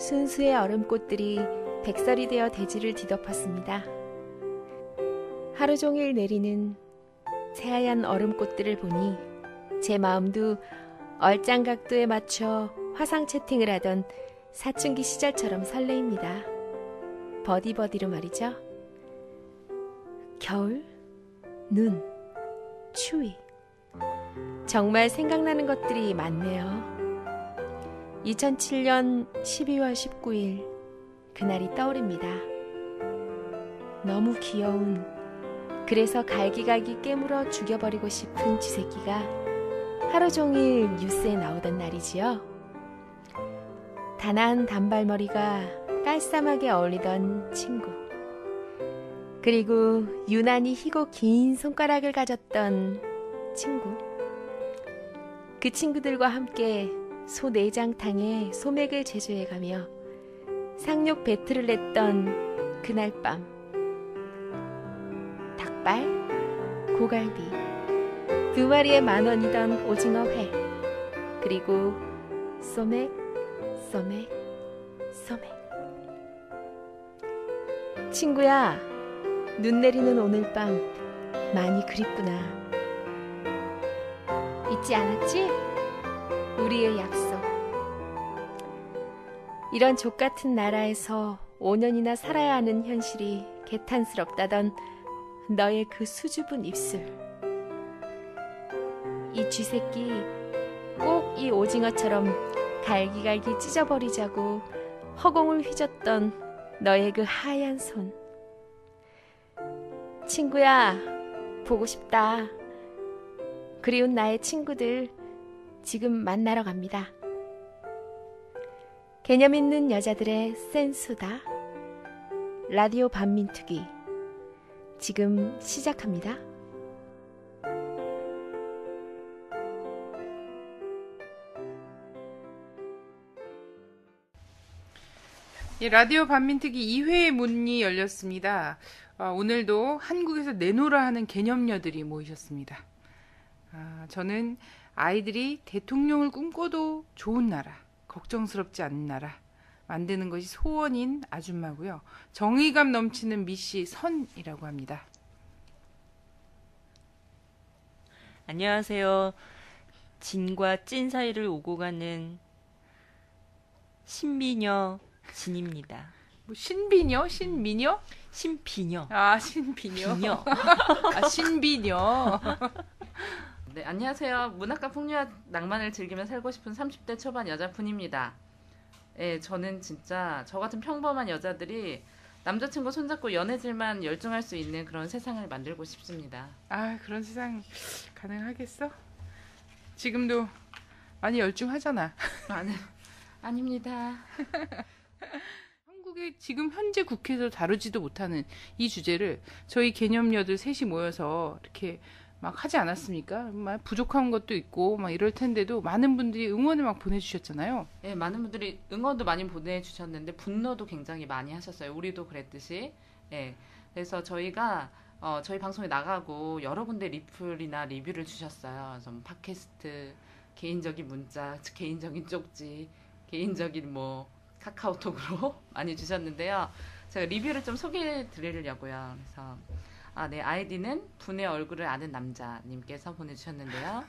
순수의 얼음꽃들이 백설이 되어 대지를 뒤덮었습니다. 하루 종일 내리는 새하얀 얼음꽃들을 보니 제 마음도 얼짱각도에 맞춰 화상 채팅을 하던 사춘기 시절처럼 설레입니다. 버디버디로 말이죠. 겨울, 눈, 추위. 정말 생각나는 것들이 많네요. 2007년 12월 19일 그날이 떠오릅니다. 너무 귀여운, 그래서 갈기갈기 깨물어 죽여버리고 싶은 쥐새끼가 하루 종일 뉴스에 나오던 날이지요. 단아한 단발머리가 깔쌈하게 어울리던 친구, 그리고 유난히 희고 긴 손가락을 가졌던 친구. 그 친구들과 함께 소 내장탕에 소맥을 제조해가며 상륙 배틀을 했던 그날 밤. 닭발, 고갈비, 2마리에 10,000원이던 오징어회, 그리고 소맥, 소맥, 소맥. 친구야, 눈 내리는 오늘 밤 많이 그립구나. 잊지 않았지? 우리의 약속. 이런 족같은 나라에서 5년이나 살아야 하는 현실이 개탄스럽다던 너의 그 수줍은 입술. 이 쥐새끼 꼭 이 오징어처럼 갈기갈기 찢어버리자고 허공을 휘젓던 너의 그 하얀 손. 친구야, 보고 싶다. 그리운 나의 친구들 지금 만나러 갑니다. 개념 있는 여자들의 센수다. 라디오 반민특위 지금 시작합니다. 예, 라디오 반민특위 2회의 문이 열렸습니다. 오늘도 한국에서 내노라 하는 개념녀들이 모이셨습니다. 저는 아이들이 대통령을 꿈꿔도 좋은 나라, 걱정스럽지 않은 나라 만드는 것이 소원인 아줌마고요. 정의감 넘치는 미씨 선이라고 합니다. 안녕하세요. 진과 찐 사이를 오고 가는 신비녀 진입니다. 뭐 신비녀? 신미녀? 신비녀. 아, 신비녀. 비녀. 아, 신비녀. 네, 안녕하세요. 문학과 풍류와 낭만을 즐기며 살고 싶은 30대 초반 여자분입니다. 예, 저는 진짜 저 같은 평범한 여자들이 남자친구 손잡고 연애질만 열중할 수 있는 그런 세상을 만들고 싶습니다. 아, 그런 세상 가능하겠어? 지금도 많이 열중하잖아. 아닙니다. 한국의 지금 현재 국회에서 다루지도 못하는 이 주제를 저희 개념녀들 셋이 모여서 이렇게 막 하지 않았습니까? 막 부족한 것도 있고 막 이럴 텐데도 많은 분들이 응원을 막 보내주셨잖아요. 예, 많은 분들이 응원도 많이 보내주셨는데 분노도 굉장히 많이 하셨어요. 우리도 그랬듯이. 예, 그래서 저희가 저희 방송에 나가고 여러 군데 리플이나 리뷰를 주셨어요. 그래서 뭐 팟캐스트, 개인적인 문자, 개인적인 쪽지, 개인적인 뭐 카카오톡으로 많이 주셨는데요. 제가 리뷰를 좀 소개해 드리려고요. 그래서 네, 아이디는 분의 얼굴을 아는 남자님께서 보내주셨는데요.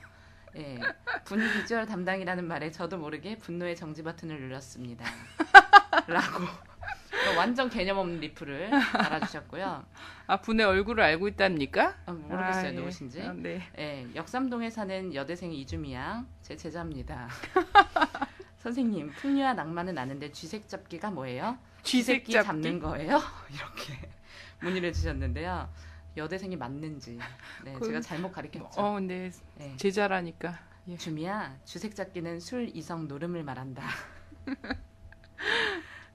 예, 분 비주얼 담당이라는 말에 저도 모르게 분노의 정지 버튼을 눌렀습니다. 라고 완전 개념 없는 리플을 달아주셨고요. 아, 분의 얼굴을 알고 있답니까? 모르겠어요, 예. 누구신지. 네. 예, 역삼동에 사는 여대생 이주미 양, 제 제자입니다. 선생님, 풍류와 낭만은 아는데 쥐색 잡기가 뭐예요? 쥐색 쥐새끼 잡는 거예요? 이렇게 문의를 주셨는데요. 여대생이 맞는지 제가 잘못 가르쳤죠. 네. 제자라니까. 예. 주미야, 쥐색 잡기는 술 이성 노름을 말한다.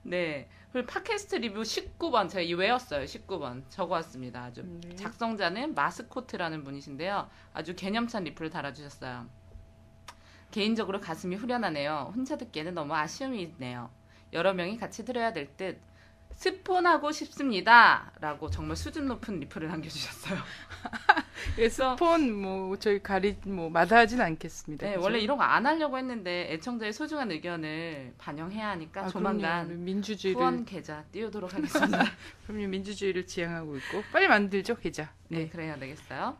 네, 그리고 팟캐스트 리뷰 19번 제가 외웠어요. 19번 적어왔습니다. 아주 네. 작성자는 마스코트라는 분이신데요. 아주 개념찬 리플을 달아주셨어요. 개인적으로 가슴이 후련하네요. 혼자 듣기에는 너무 아쉬움이 있네요. 여러 명이 같이 들어야 될 듯. 스폰하고 싶습니다. 라고 정말 수준 높은 리플을 남겨주셨어요. 그래서 스폰 뭐 저희 마다하진 않겠습니다. 네, 그죠? 원래 이런 거 안 하려고 했는데 애청자의 소중한 의견을 반영해야 하니까 조만간 그럼요. 민주주의를 후원 계좌 띄우도록 하겠습니다. 그럼요. 민주주의를 지향하고 있고 빨리 만들죠 계좌. 네, 그래야 되겠어요.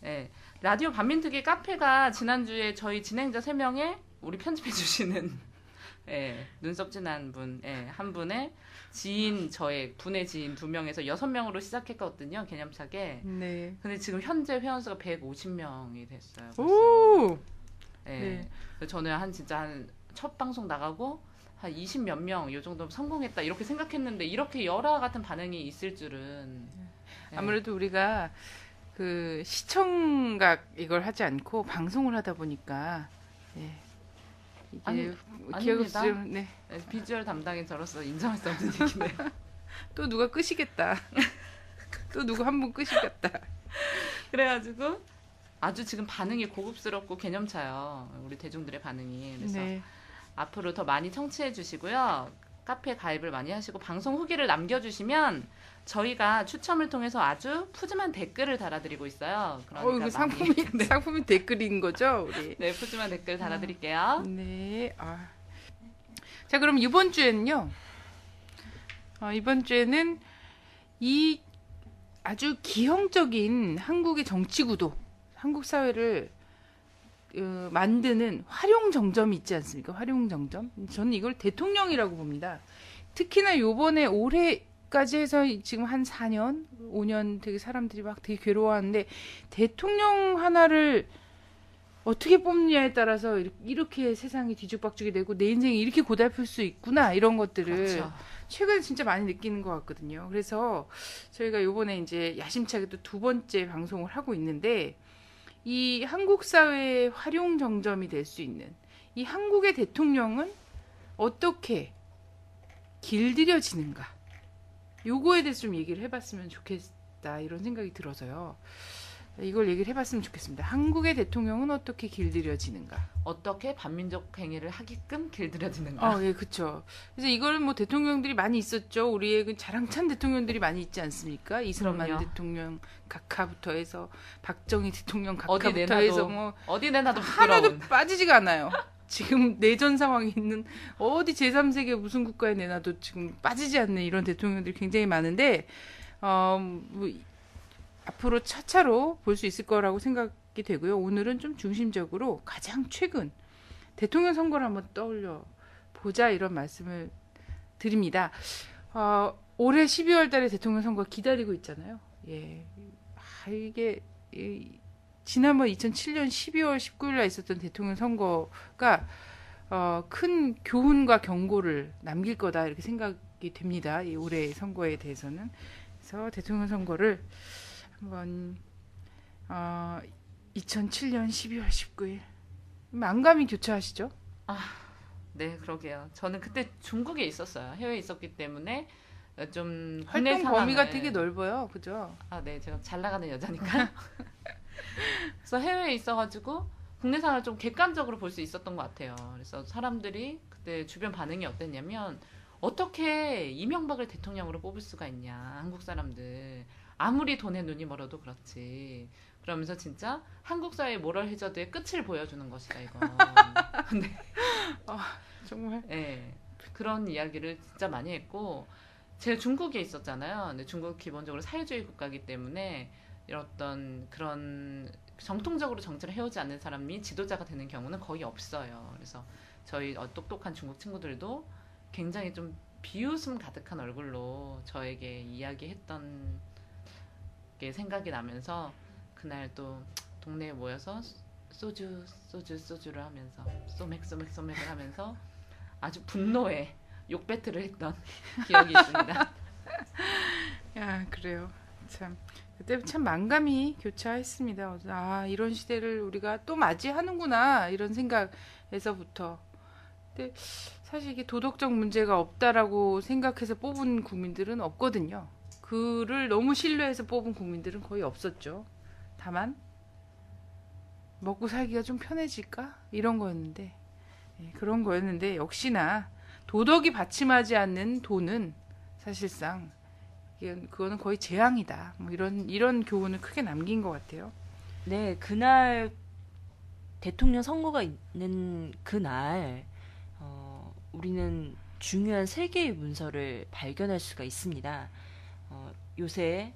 네, 라디오 반민특위 카페가 지난주에 저희 진행자 3명에 우리 편집해 주시는 눈썹 진한 분, 한 분의 지인, 저의 분의 지인 2명에서 6명으로 시작했거든요, 개념차게. 네. 근데 지금 현재 회원수가 150명이 됐어요. 벌써. 오. 네. 저는 진짜 첫 방송 나가고 한 20 몇 명, 요 정도 성공했다 이렇게 생각했는데 이렇게 열화 같은 반응이 있을 줄은. 네. 아무래도 우리가 그 시청각 이걸 하지 않고 방송을 하다 보니까 이게 아닙니다. 네. 비주얼 담당인 저로서 인정할 수 없는 얘기네요. 또 누가 끄시겠다. 또 누구 한 분 끄시겠다. 그래가지고 아주 지금 반응이 고급스럽고 개념차요. 우리 대중들의 반응이. 그래서 네. 앞으로 더 많이 청취해 주시고요. 카페 가입을 많이 하시고 방송 후기를 남겨주시면 저희가 추첨을 통해서 아주 푸짐한 댓글을 달아드리고 있어요. 그러니까 이거 상품이 댓글인 거죠, 우리? 네, 푸짐한 댓글 달아드릴게요. 네. 자, 그럼 이번 주에는요. 이번 주에는 이 아주 기형적인 한국의 정치 구도, 한국 사회를 만드는 활용정점이 있지 않습니까? 활용정점. 저는 이걸 대통령이라고 봅니다. 특히나 요번에 올해까지 해서 지금 한 4년, 5년 되게 사람들이 막 되게 괴로워하는데 대통령 하나를 어떻게 뽑느냐에 따라서 이렇게 세상이 뒤죽박죽이 되고 내 인생이 이렇게 고달플 수 있구나 이런 것들을 그렇죠. 최근에 진짜 많이 느끼는 것 같거든요. 그래서 저희가 요번에 이제 야심차게 또 2번째 방송을 하고 있는데 이 한국 사회의 활용 정점이 될 수 있는 이 한국의 대통령은 어떻게 길들여지는가? 요거에 대해서 좀 얘기를 해봤으면 좋겠다 이런 생각이 들어서요. 이걸 얘기를 해봤으면 좋겠습니다. 한국의 대통령은 어떻게 길들여지는가? 어떻게 반민족 행위를 하게끔 길들여지는가? 예, 그렇죠. 그래서 이걸 뭐 대통령들이 많이 있었죠. 우리의 그 자랑찬 대통령들이 많이 있지 않습니까? 이승만 그럼요. 대통령 대통령 각하부터 해서 박정희 대통령 어디 각하부터 내놔도 해서 뭐 어디 내놔도 하나도 부끄러운. 빠지지가 않아요. 지금 내전 상황이 있는 어디 제3세계 무슨 국가에 내놔도 지금 빠지지 않는 이런 대통령들이 굉장히 많은데 뭐 앞으로 차차로 볼 수 있을 거라고 생각이 되고요. 오늘은 좀 중심적으로 가장 최근 대통령 선거를 한번 떠올려 보자 이런 말씀을 드립니다. 올해 12월 달에 대통령 선거 기다리고 있잖아요. 예. 이게 지난번 2007년 12월 19일 날 있었던 대통령 선거가 큰 교훈과 경고를 남길 거다 이렇게 생각이 됩니다. 이 올해 선거에 대해서는. 그래서 대통령 선거를 한번 2007년 12월 19일 만감이 교차하시죠? 네, 그러게요. 저는 그때 중국에 있었어요. 해외에 있었기 때문에 좀 활동 범위가 되게 넓어요. 그죠? 네, 제가 잘 나가는 여자니까. 그래서 해외에 있어가지고 국내 상황을 좀 객관적으로 볼 수 있었던 것 같아요. 그래서 사람들이 그때 주변 반응이 어땠냐면 어떻게 이명박을 대통령으로 뽑을 수가 있냐. 한국 사람들. 아무리 돈에 눈이 멀어도 그렇지. 그러면서 진짜 한국 사회의 모럴 해저드의 끝을 보여주는 것이다 이거. 근데 정말. 네, 그런 이야기를 진짜 많이 했고 제가 중국에 있었잖아요. 근데 중국 기본적으로 사회주의 국가이기 때문에 어떤 그런 정통적으로 정치를 해오지 않는 사람이 지도자가 되는 경우는 거의 없어요. 그래서 저희 똑똑한 중국 친구들도 굉장히 좀 비웃음 가득한 얼굴로 저에게 이야기했던 게 생각이 나면서 그날 또 동네에 모여서 소주를 하면서 소맥을 하면서 아주 분노에 욕 배틀을 했던 기억이 있습니다. 야, 그래요. 참 그때 참 만감이 교차했습니다. 이런 시대를 우리가 또 맞이하는구나 이런 생각에서부터. 근데 사실 이게 도덕적 문제가 없다라고 생각해서 뽑은 국민들은 없거든요. 그를 너무 신뢰해서 뽑은 국민들은 거의 없었죠. 다만 먹고 살기가 좀 편해질까? 이런 거였는데 그런 거였는데 역시나 도덕이 받침하지 않는 돈은 사실상 그거는 거의 재앙이다. 뭐 이런 교훈을 크게 남긴 것 같아요. 네, 그날 대통령 선거가 있는 그날 우리는 중요한 세 개의 문서를 발견할 수가 있습니다. 요새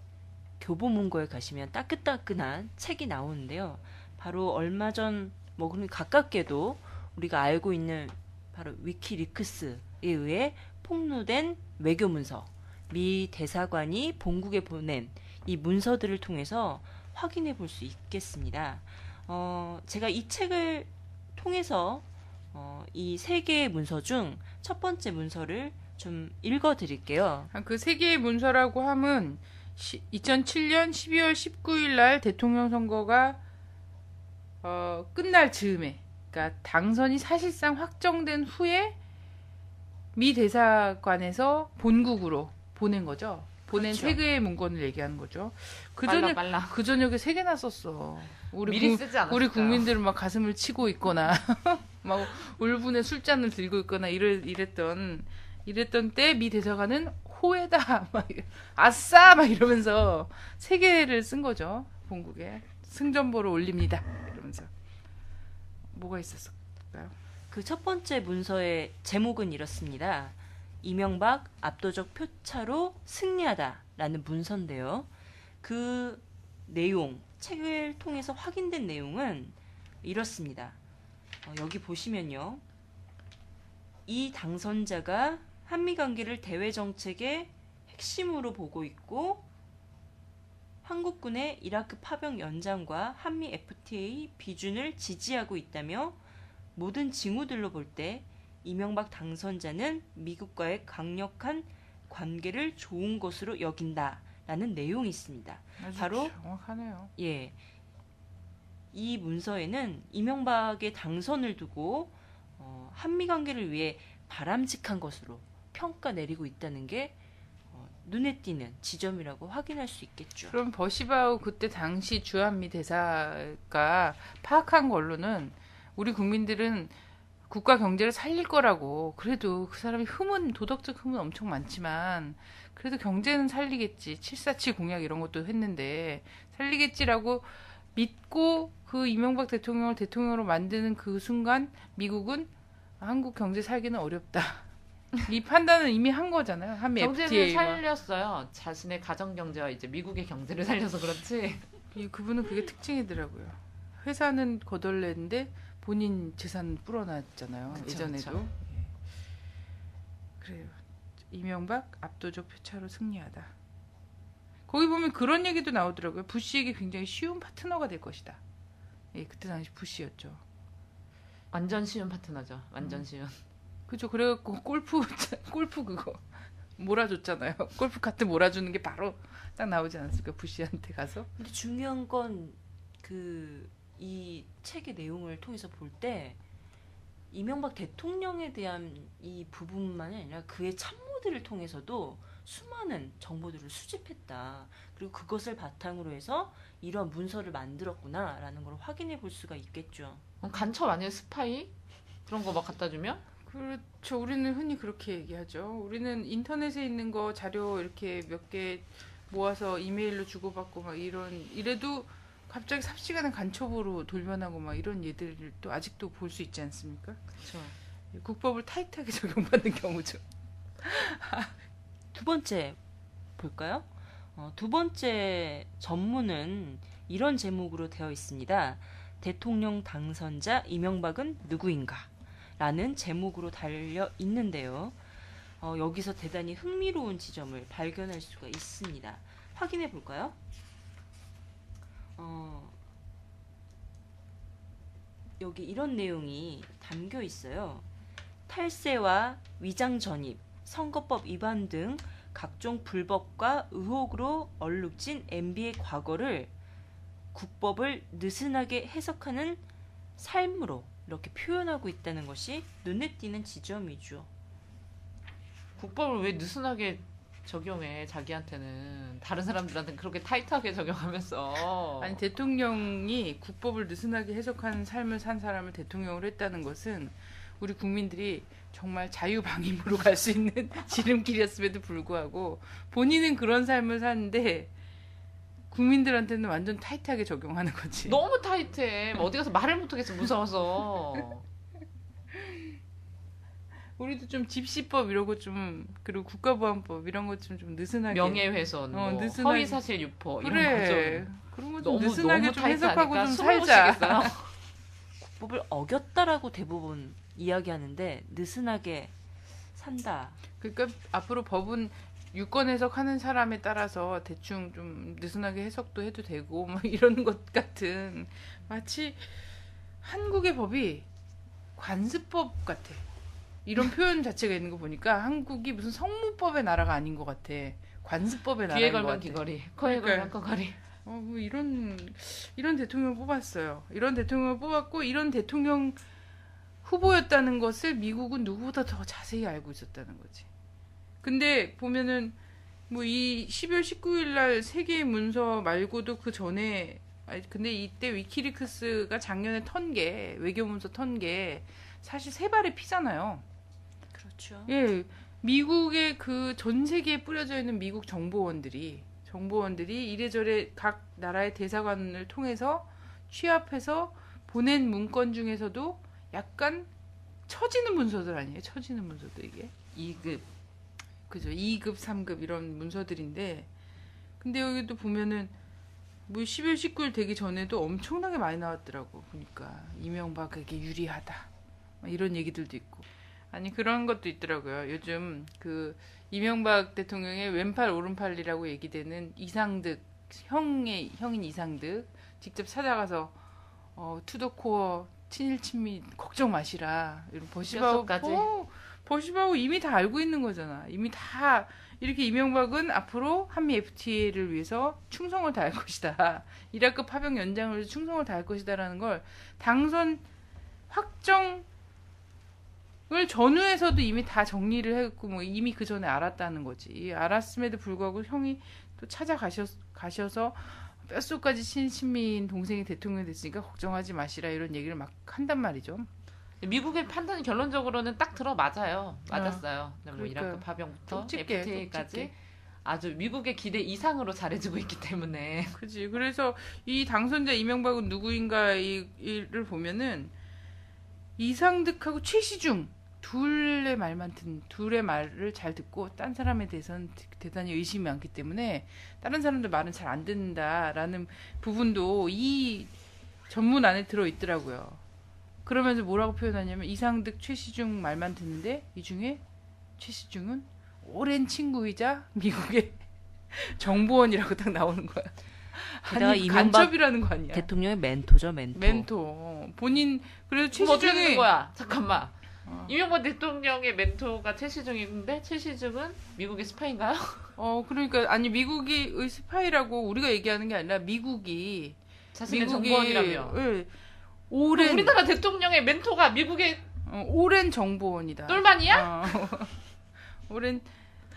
교보문고에 가시면 따끈따끈한 책이 나오는데요. 바로 얼마 전 그럼 가깝게도 우리가 알고 있는 바로 위키리크스에 의해 폭로된 외교 문서, 미 대사관이 본국에 보낸 이 문서들을 통해서 확인해 볼 수 있겠습니다. 제가 이 책을 통해서 이 세 개의 문서 중 첫 번째 문서를 좀 읽어 드릴게요. 그 세 개의 문서라고 함은 2007년 12월 19일 날 대통령 선거가 끝날 즈음에, 그러니까 당선이 사실상 확정된 후에 미 대사관에서 본국으로 보낸 거죠. 보낸 그렇죠. 세 개의 문건을 얘기하는 거죠. 빨라. 그 저녁에 세 개나 썼어. 미리 쓰지 않았을까요? 우리 국민들은 막 가슴을 치고 있거나 막 울분의 술잔을 들고 있거나 이랬던 때 미 대사관은 호에다 막 아싸 막 이러면서 세 개를 쓴 거죠. 본국에 승전보를 올립니다. 이러면서 뭐가 있었을까요? 그 첫 번째 문서의 제목은 이렇습니다. 이명박 압도적 표차로 승리하다라는 문서인데요. 그 내용, 책을 통해서 확인된 내용은 이렇습니다. 여기 보시면요. 이 당선자가 한미관계를 대외정책의 핵심으로 보고 있고 한국군의 이라크 파병 연장과 한미 FTA 비준을 지지하고 있다며 모든 징후들로 볼 때 이명박 당선자는 미국과의 강력한 관계를 좋은 것으로 여긴다라는 내용이 있습니다. 아주 바로 정확하네요. 예, 이 문서에는 이명박의 당선을 두고 한미 관계를 위해 바람직한 것으로 평가 내리고 있다는 게 눈에 띄는 지점이라고 확인할 수 있겠죠. 그럼 버시바우 그때 당시 주한미 대사가 파악한 걸로는 우리 국민들은 국가 경제를 살릴 거라고, 그래도 그 사람이 도덕적 흠은 엄청 많지만 그래도 경제는 살리겠지, 747 공약 이런 것도 했는데 살리겠지라고 믿고 그 이명박 대통령을 대통령으로 만드는 그 순간 미국은 한국 경제 살기는 어렵다. 이 판단은 이미 한 거잖아요. 한미 경제를 FTA와. 살렸어요. 자신의 가정 경제와 이제 미국의 경제를 살려서 그렇지. 그분은 그게 특징이더라고요. 회사는 거덜냈는데 본인 재산 불어났잖아요. 그쵸, 예전에도. 그쵸. 예. 그래요. 이명박 압도적 표차로 승리하다. 거기 보면 그런 얘기도 나오더라고요. 부시에게 굉장히 쉬운 파트너가 될 것이다. 예, 그때 당시 부시였죠. 완전 쉬운 파트너죠. 완전 쉬운. 그죠. 그래갖고 골프 그거 몰아줬잖아요. 골프 카트 몰아주는 게 바로 딱 나오지 않았을까, 부시한테 가서. 근데 중요한 건 이 책의 내용을 통해서 볼 때 이명박 대통령에 대한 이 부분만이 아니라 그의 참모들을 통해서도 수많은 정보들을 수집했다. 그리고 그것을 바탕으로 해서 이러한 문서를 만들었구나라는 걸 확인해 볼 수가 있겠죠. 간첩 아니에요? 스파이? 그런 거 막 갖다 주면? 그렇죠. 우리는 흔히 그렇게 얘기하죠. 우리는 인터넷에 있는 거 자료 이렇게 몇 개 모아서 이메일로 주고받고 막 이래도 갑자기 삽시간에 간첩으로 돌변하고 막 이런 예들을 또 아직도 볼 수 있지 않습니까? 그렇죠. 국법을 타이트하게 적용받는 경우죠. 두 번째 볼까요? 두 번째 전문은 이런 제목으로 되어 있습니다. 대통령 당선자 이명박은 누구인가? 라는 제목으로 달려 있는데요. 여기서 대단히 흥미로운 지점을 발견할 수가 있습니다. 확인해 볼까요? 여기 이런 내용이 담겨 있어요. 탈세와 위장 전입, 선거법 위반 등 각종 불법과 의혹으로 얼룩진 MB의 과거를 국법을 느슨하게 해석하는 삶으로 이렇게 표현하고 있다는 것이 눈에 띄는 지점이죠. 국법을 왜 느슨하게 적용해? 자기한테는 다른 사람들한테는 그렇게 타이트하게 적용하면서. 아니, 대통령이 국법을 느슨하게 해석하는 삶을 산 사람을 대통령으로 했다는 것은 우리 국민들이 정말 자유방임으로 갈 수 있는 지름길이었음에도 불구하고 본인은 그런 삶을 사는데 국민들한테는 완전 타이트하게 적용하는 거지. 너무 타이트해. 어디 가서 말을 못하겠어. 무서워서. 우리도 좀 집시법 이러고 좀 그리고 국가보안법 이런 것 좀 느슨하게 명예훼손, 뭐 느슨하게. 허위사실 유포 이런 그래 거 좀. 그런 거 좀 너무 느슨하게 좀 해석하고 좀 숨을 못 살자. 쉬겠어요. 국법을 어겼다라고 대부분 이야기하는데 느슨하게 산다. 그러니까 앞으로 법은 유권 해석하는 사람에 따라서 대충 좀 느슨하게 해석도 해도 되고 뭐 이런 것 같은 마치 한국의 법이 관습법 같아. 이런 표현 자체가 있는 거 보니까 한국이 무슨 성무법의 나라가 아닌 것 같아. 관습법의 귀에 나라인 것 걸면 같아. 귀걸이, 코에 그러니까. 걸면 코걸이. 뭐 이런 대통령을 뽑았어요. 이런 대통령을 뽑았고 이런 대통령 후보였다는 것을 미국은 누구보다 더 자세히 알고 있었다는 거지. 근데 보면은 뭐 이 12월 19일 날 세계의 문서 말고도 그 전에 근데 이때 위키리크스가 작년에 턴 게 외교문서 턴 게 사실 세 발의 피잖아요. 그렇죠. 예, 미국의 그 전 세계에 뿌려져 있는 미국 정보원들이 이래저래 각 나라의 대사관을 통해서 취합해서 보낸 문건 중에서도 약간 처지는 문서들 아니에요? 처지는 문서들 이게 2급. 그죠? 2급, 3급 이런 문서들인데 근데 여기도 보면은 뭐 12월 19일 되기 전에도 엄청나게 많이 나왔더라고. 보니까 이명박에게 유리하다. 이런 얘기들도 있고. 아니 그런 것도 있더라고요. 요즘 그 이명박 대통령의 왼팔 오른팔이라고 얘기되는 이상득 형인 이상득 직접 찾아가서 투더코어 친일 친미 걱정 마시라. 이런 뼛속까지. 버시바우 이미 다 알고 있는 거잖아. 이미 다 이렇게 이명박은 앞으로 한미 FTA를 위해서 충성을 다할 것이다. 이라크 파병 연장을 위해서 충성을 다할 것이다라는 걸 당선 확정을 전후에서도 이미 다 정리를 했고 뭐 이미 그 전에 알았다는 거지. 알았음에도 불구하고 형이 또 가셔서 뼛속까지 친미인 동생이 대통령이 됐으니까 걱정하지 마시라 이런 얘기를 막 한단 말이죠. 미국의 판단이 결론적으로는 딱 맞아요. 맞았어요. 뭐 그러니까 이라크 파병부터 쪽집게, FTA까지 쪽집게. 아주 미국의 기대 이상으로 잘해주고 있기 때문에. 그지. 그래서 이 당선자 이명박은 누구인가를 보면은 이상득하고 최시중 둘의 말을 잘 듣고 딴 사람에 대해서는 대단히 의심이 많기 때문에 다른 사람들 말은 잘 안 듣는다라는 부분도 이 전문 안에 들어 있더라고요. 그러면서 뭐라고 표현하냐면 이상득 최시중 말만 듣는데 이 중에 최시중은 오랜 친구이자 미국의 정보원이라고 딱 나오는 거야. 게다가 아니 이명박 간첩이라는 거 아니야. 대통령의 멘토죠, 멘토. 멘토. 본인 그래서 그럼 어떻게 되는 최시중이 거야? 잠깐만. 이명박 대통령의 멘토가 최시중인데 최시중은 미국의 스파인가요? 그러니까 아니 미국의 스파이라고 우리가 얘기하는 게 아니라 미국이 정보원이라며. 예, 오랜 우리나라 대통령의 멘토가 미국의 오랜 정보원이다. 똘만이야? 오랜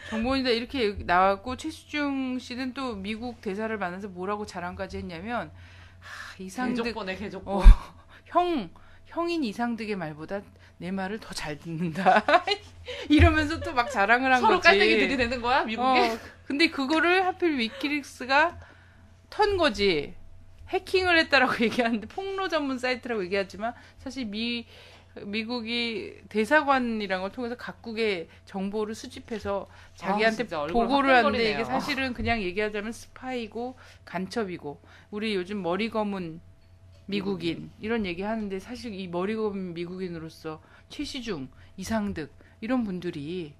정보원이다 이렇게 나왔고 최수중 씨는 또 미국 대사를 만나서 뭐라고 자랑까지 했냐면 이상득 개족보네. 형인 이상득의 말보다 내 말을 더 잘 듣는다. 이러면서 또 막 자랑을 한 서로 거지. 깔때기 들이대는 거야 미국에? 근데 그거를 하필 위키릭스가 턴 거지. 해킹을 했다라고 얘기하는데 폭로 전문 사이트라고 얘기하지만 사실 미국이 대사관이라는 걸 통해서 각국의 정보를 수집해서 자기한테 진짜 얼굴 보고를 하는데 화끈거리네요. 이게 사실은 그냥 얘기하자면 스파이고 간첩이고 우리 요즘 머리 검은 미국인 이런 얘기 하는데 사실 이 머리 검은 미국인으로서 최시중, 이상득 이런 분들이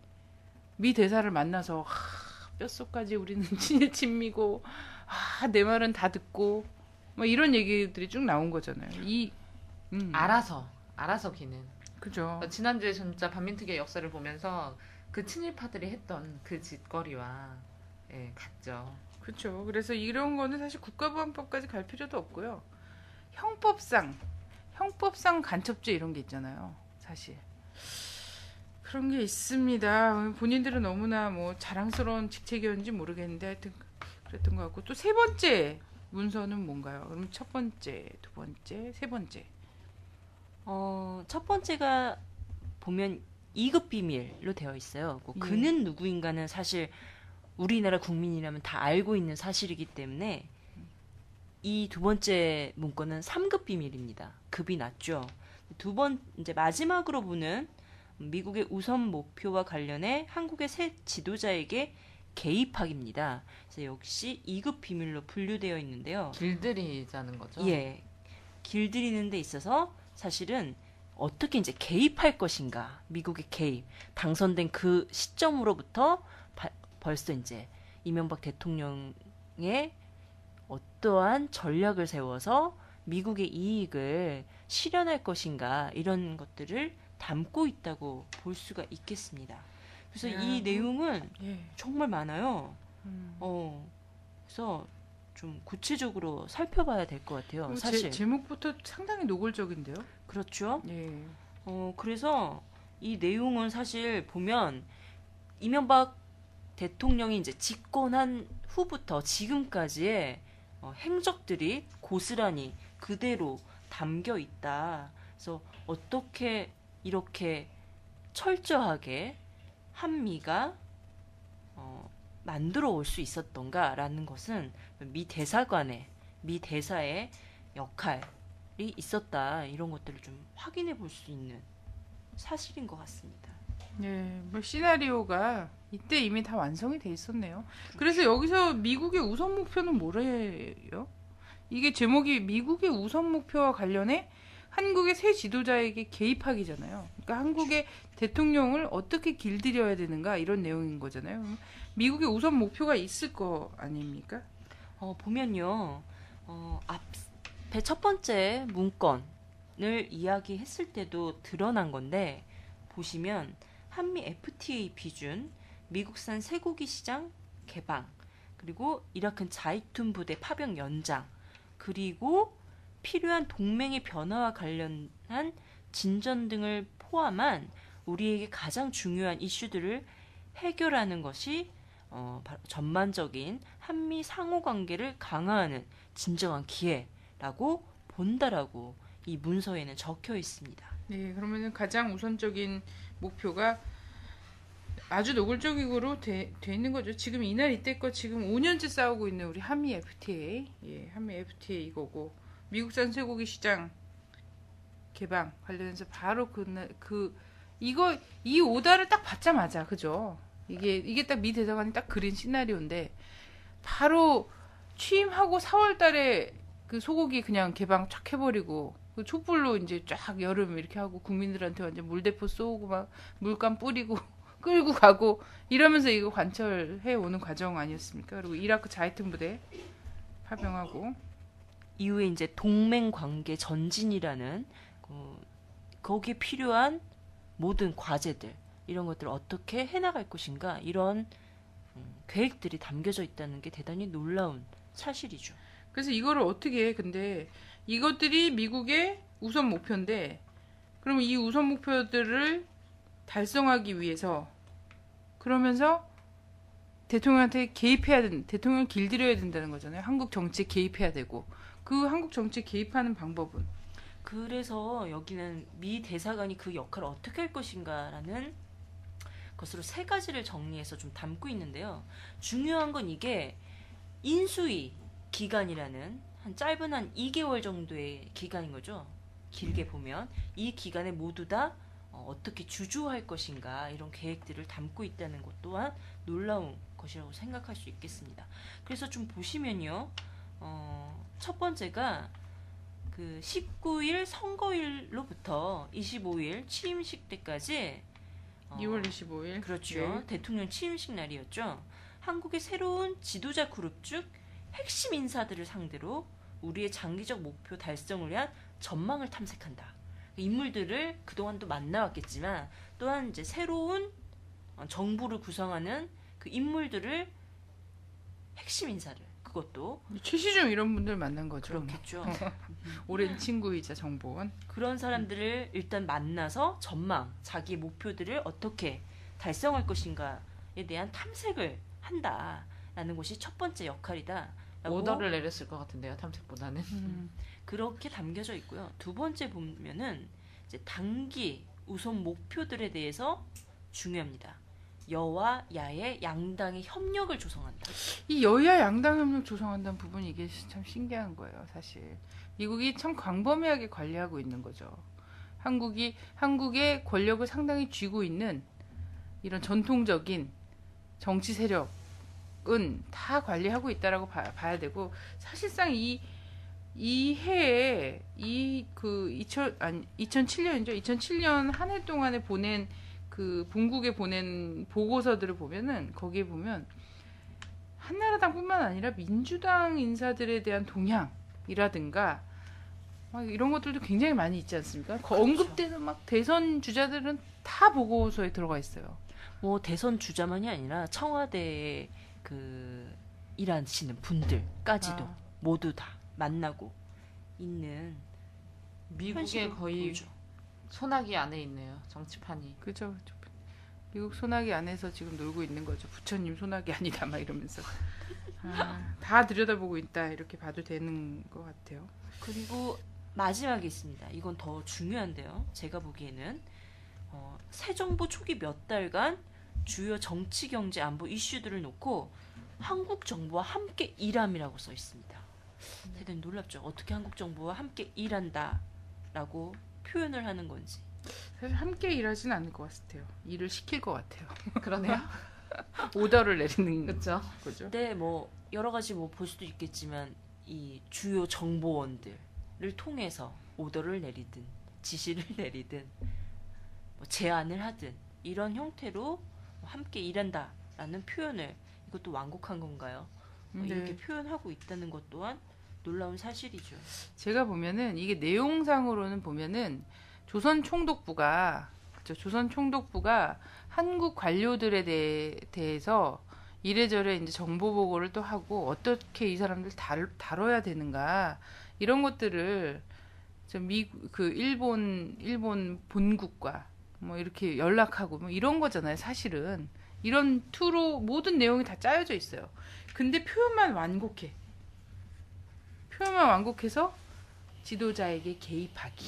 미 대사를 만나서 뼛속까지 우리는 친미고 내 말은 다 듣고 뭐 이런 얘기들이 쭉 나온 거잖아요. 알아서 기는. 그죠. 지난주에 진짜 반민특위의 역사를 보면서 그 친일파들이 했던 그 짓거리와 같죠. 그렇죠. 그래서 이런 거는 사실 국가보안법까지 갈 필요도 없고요. 형법상 간첩죄 이런 게 있잖아요. 사실 그런 게 있습니다. 본인들은 너무나 뭐 자랑스러운 직책이었는지 모르겠는데 하여튼 그랬던 것 같고 또 세 번째 문서는 뭔가요? 그럼 첫 번째, 두 번째, 세 번째. 첫 번째가 보면 2급 비밀로 되어 있어요. 예. 그는 누구인가는 사실 우리나라 국민이라면 다 알고 있는 사실이기 때문에 이 두 번째 문건은 3급 비밀입니다. 급이 낮죠. 이제 마지막으로 보는 미국의 우선 목표와 관련해 한국의 새 지도자에게 개입하기입니다. 그래서 역시 2급 비밀로 분류되어 있는데요. 길들이자는 거죠. 예. 길들이는 데 있어서 사실은 어떻게 이제 개입할 것인가, 미국의 개입, 당선된 그 시점으로부터 벌써 이제 이명박 대통령의 어떠한 전략을 세워서 미국의 이익을 실현할 것인가, 이런 것들을 담고 있다고 볼 수가 있겠습니다. 그래서 이 내용은 예. 정말 많아요. 그래서 좀 구체적으로 살펴봐야 될 것 같아요. 사실. 제목부터 상당히 노골적인데요. 그렇죠. 예. 그래서 이 내용은 사실 보면 이명박 대통령이 이제 집권한 후부터 지금까지의 행적들이 고스란히 그대로 담겨 있다. 그래서 어떻게 이렇게 철저하게 한미가 만들어 올 수 있었던가라는 것은 미 대사의 역할이 있었다. 이런 것들을 좀 확인해 볼 수 있는 사실인 것 같습니다. 네, 뭐 시나리오가 이때 이미 다 완성이 돼 있었네요. 그래서 여기서 미국의 우선 목표는 뭐래요? 이게 제목이 미국의 우선 목표와 관련해 한국의 새 지도자에게 개입하기잖아요. 그러니까 한국의 대통령을 어떻게 길들여야 되는가 이런 내용인 거잖아요. 미국의 우선 목표가 있을 거 아닙니까? 보면요, 앞에 첫 번째 문건을 이야기했을 때도 드러난 건데, 보시면 한미 FTA 비준, 미국산 쇠고기 시장 개방, 그리고 이라크 자이툰 부대 파병 연장, 그리고 필요한 동맹의 변화와 관련한 진전 등을 포함한 우리에게 가장 중요한 이슈들을 해결하는 것이 바로 전반적인 한미 상호관계를 강화하는 진정한 기회라고 본다라고 이 문서에는 적혀 있습니다. 네, 그러면은 가장 우선적인 목표가 아주 노골적으로 돼 있는 거죠. 지금 이날 이때껏 지금 5년째 싸우고 있는 우리 한미 FTA, 예, 한미 FTA 이거고 미국산 쇠고기 시장 개방 관련해서 바로 이 오다를 딱 받자마자, 그죠? 이게 딱 미 대사관이 딱 그린 시나리오인데 바로 취임하고 4월달에 그 소고기 그냥 개방 쫙 해버리고 그 촛불로 이제 쫙 여름 이렇게 하고 국민들한테 완전 물대포 쏘고 막 물감 뿌리고 끌고 가고 이러면서 이거 관철해 오는 과정 아니었습니까? 그리고 이라크 자이툰 부대 파병하고 이후에 이제 동맹 관계 전진이라는 거기에 필요한 모든 과제들, 이런 것들을 어떻게 해나갈 것인가, 이런 계획들이 담겨져 있다는 게 대단히 놀라운 사실이죠. 그래서 이거를 어떻게 해? 근데 이것들이 미국의 우선 목표인데 그러면 이 우선 목표들을 달성하기 위해서 그러면서 대통령한테 대통령을 길들여야 된다는 거잖아요. 한국 정치에 개입해야 되고 그 한국 정치에 개입하는 방법은? 그래서 여기는 미 대사관이 그 역할을 어떻게 할 것인가라는 것으로 세 가지를 정리해서 좀 담고 있는데요. 중요한 건 이게 인수위 기간이라는 짧은 한 2개월 정도의 기간인 거죠. 길게 보면 이 기간에 모두 다 어떻게 주주할 것인가, 이런 계획들을 담고 있다는 것 또한 놀라운 것이라고 생각할 수 있겠습니다. 그래서 좀 보시면요, 첫 번째가 그 19일 선거일로부터 25일 취임식 때까지 2월 25일. 그렇죠. 네. 대통령 취임식 날이었죠. 한국의 새로운 지도자 그룹 중 핵심 인사들을 상대로 우리의 장기적 목표 달성을 위한 전망을 탐색한다. 인물들을 그동안도 만나왔겠지만 또한 이제 새로운 정부를 구성하는 그 인물들을, 핵심 인사를, 그것도 최시중 이런 분들 만난 거죠. 그렇겠죠. 오랜 친구이자 정보원. 그런 사람들을 일단 만나서 전망, 자기의 목표들을 어떻게 달성할 것인가에 대한 탐색을 한다라는 것이 첫 번째 역할이다. 오더를 내렸을 것 같은데요, 탐색보다는. 그렇게 담겨져 있고요. 두 번째 보면은 이제 단기 우선 목표들에 대해서 중요합니다. 여와 야의 양당의 협력을 조성한다. 이 여야 양당 협력 조성한다는 부분이 이게 참 신기한 거예요, 사실. 미국이 참 광범위하게 관리하고 있는 거죠. 한국의 권력을 상당히 쥐고 있는 이런 전통적인 정치 세력은 다 관리하고 있다라고 봐야 되고, 사실상 이 해에 2007년이죠. 2007년 한 해 동안에 보낸 그 본국에 보낸 보고서들을 보면은 거기에 보면 한나라당뿐만 아니라 민주당 인사들에 대한 동향이라든가 막 이런 것들도 굉장히 많이 있지 않습니까? 그렇죠. 언급되는 막 대선 주자들은 다 보고서에 들어가 있어요. 뭐 대선 주자만이 아니라 청와대에 일하시는 분들까지도 모두 다 만나고 있는 미국의 현실을 거의 보여줘. 소나기 안에 있네요. 정치판이. 그죠? 미국 소나기 안에서 지금 놀고 있는 거죠. 부처님 소나기 아니다 막 이러면서 다 들여다보고 있다 이렇게 봐도 되는 것 같아요. 그리고 마지막에 있습니다. 이건 더 중요한데요. 제가 보기에는 새 정부 초기 몇 달간 주요 정치, 경제, 안보 이슈들을 놓고 한국 정부와 함께 일함이라고 써 있습니다. 대단히 놀랍죠. 어떻게 한국 정부와 함께 일한다라고 표현을 하는 건지. 사실 함께 일하진 않을 것 같아요. 일을 시킬 것 같아요. 그러네요. 오더를 내리는 그렇죠. 거죠. 근데 뭐 여러 가지 뭐 볼 수도 있겠지만 이 주요 정보원들을 통해서 오더를 내리든 지시를 내리든 뭐 제안을 하든 이런 형태로 함께 일한다라는 표현을 이것도 완곡한 건가요? 이렇게 표현하고 있다는 것 또한 놀라운 사실이죠. 제가 보면은 이게 내용상으로는 보면은 조선 총독부가 한국 관료들에 대해서 이래저래 이제 정보 보고를 또 하고 어떻게 이 사람들 다뤄야 되는가 이런 것들을 일본 본국과 뭐 이렇게 연락하고 뭐 이런 거잖아요. 사실은 이런 투로 모든 내용이 다 짜여져 있어요. 근데 표현만 완곡해서 지도자에게 개입하기.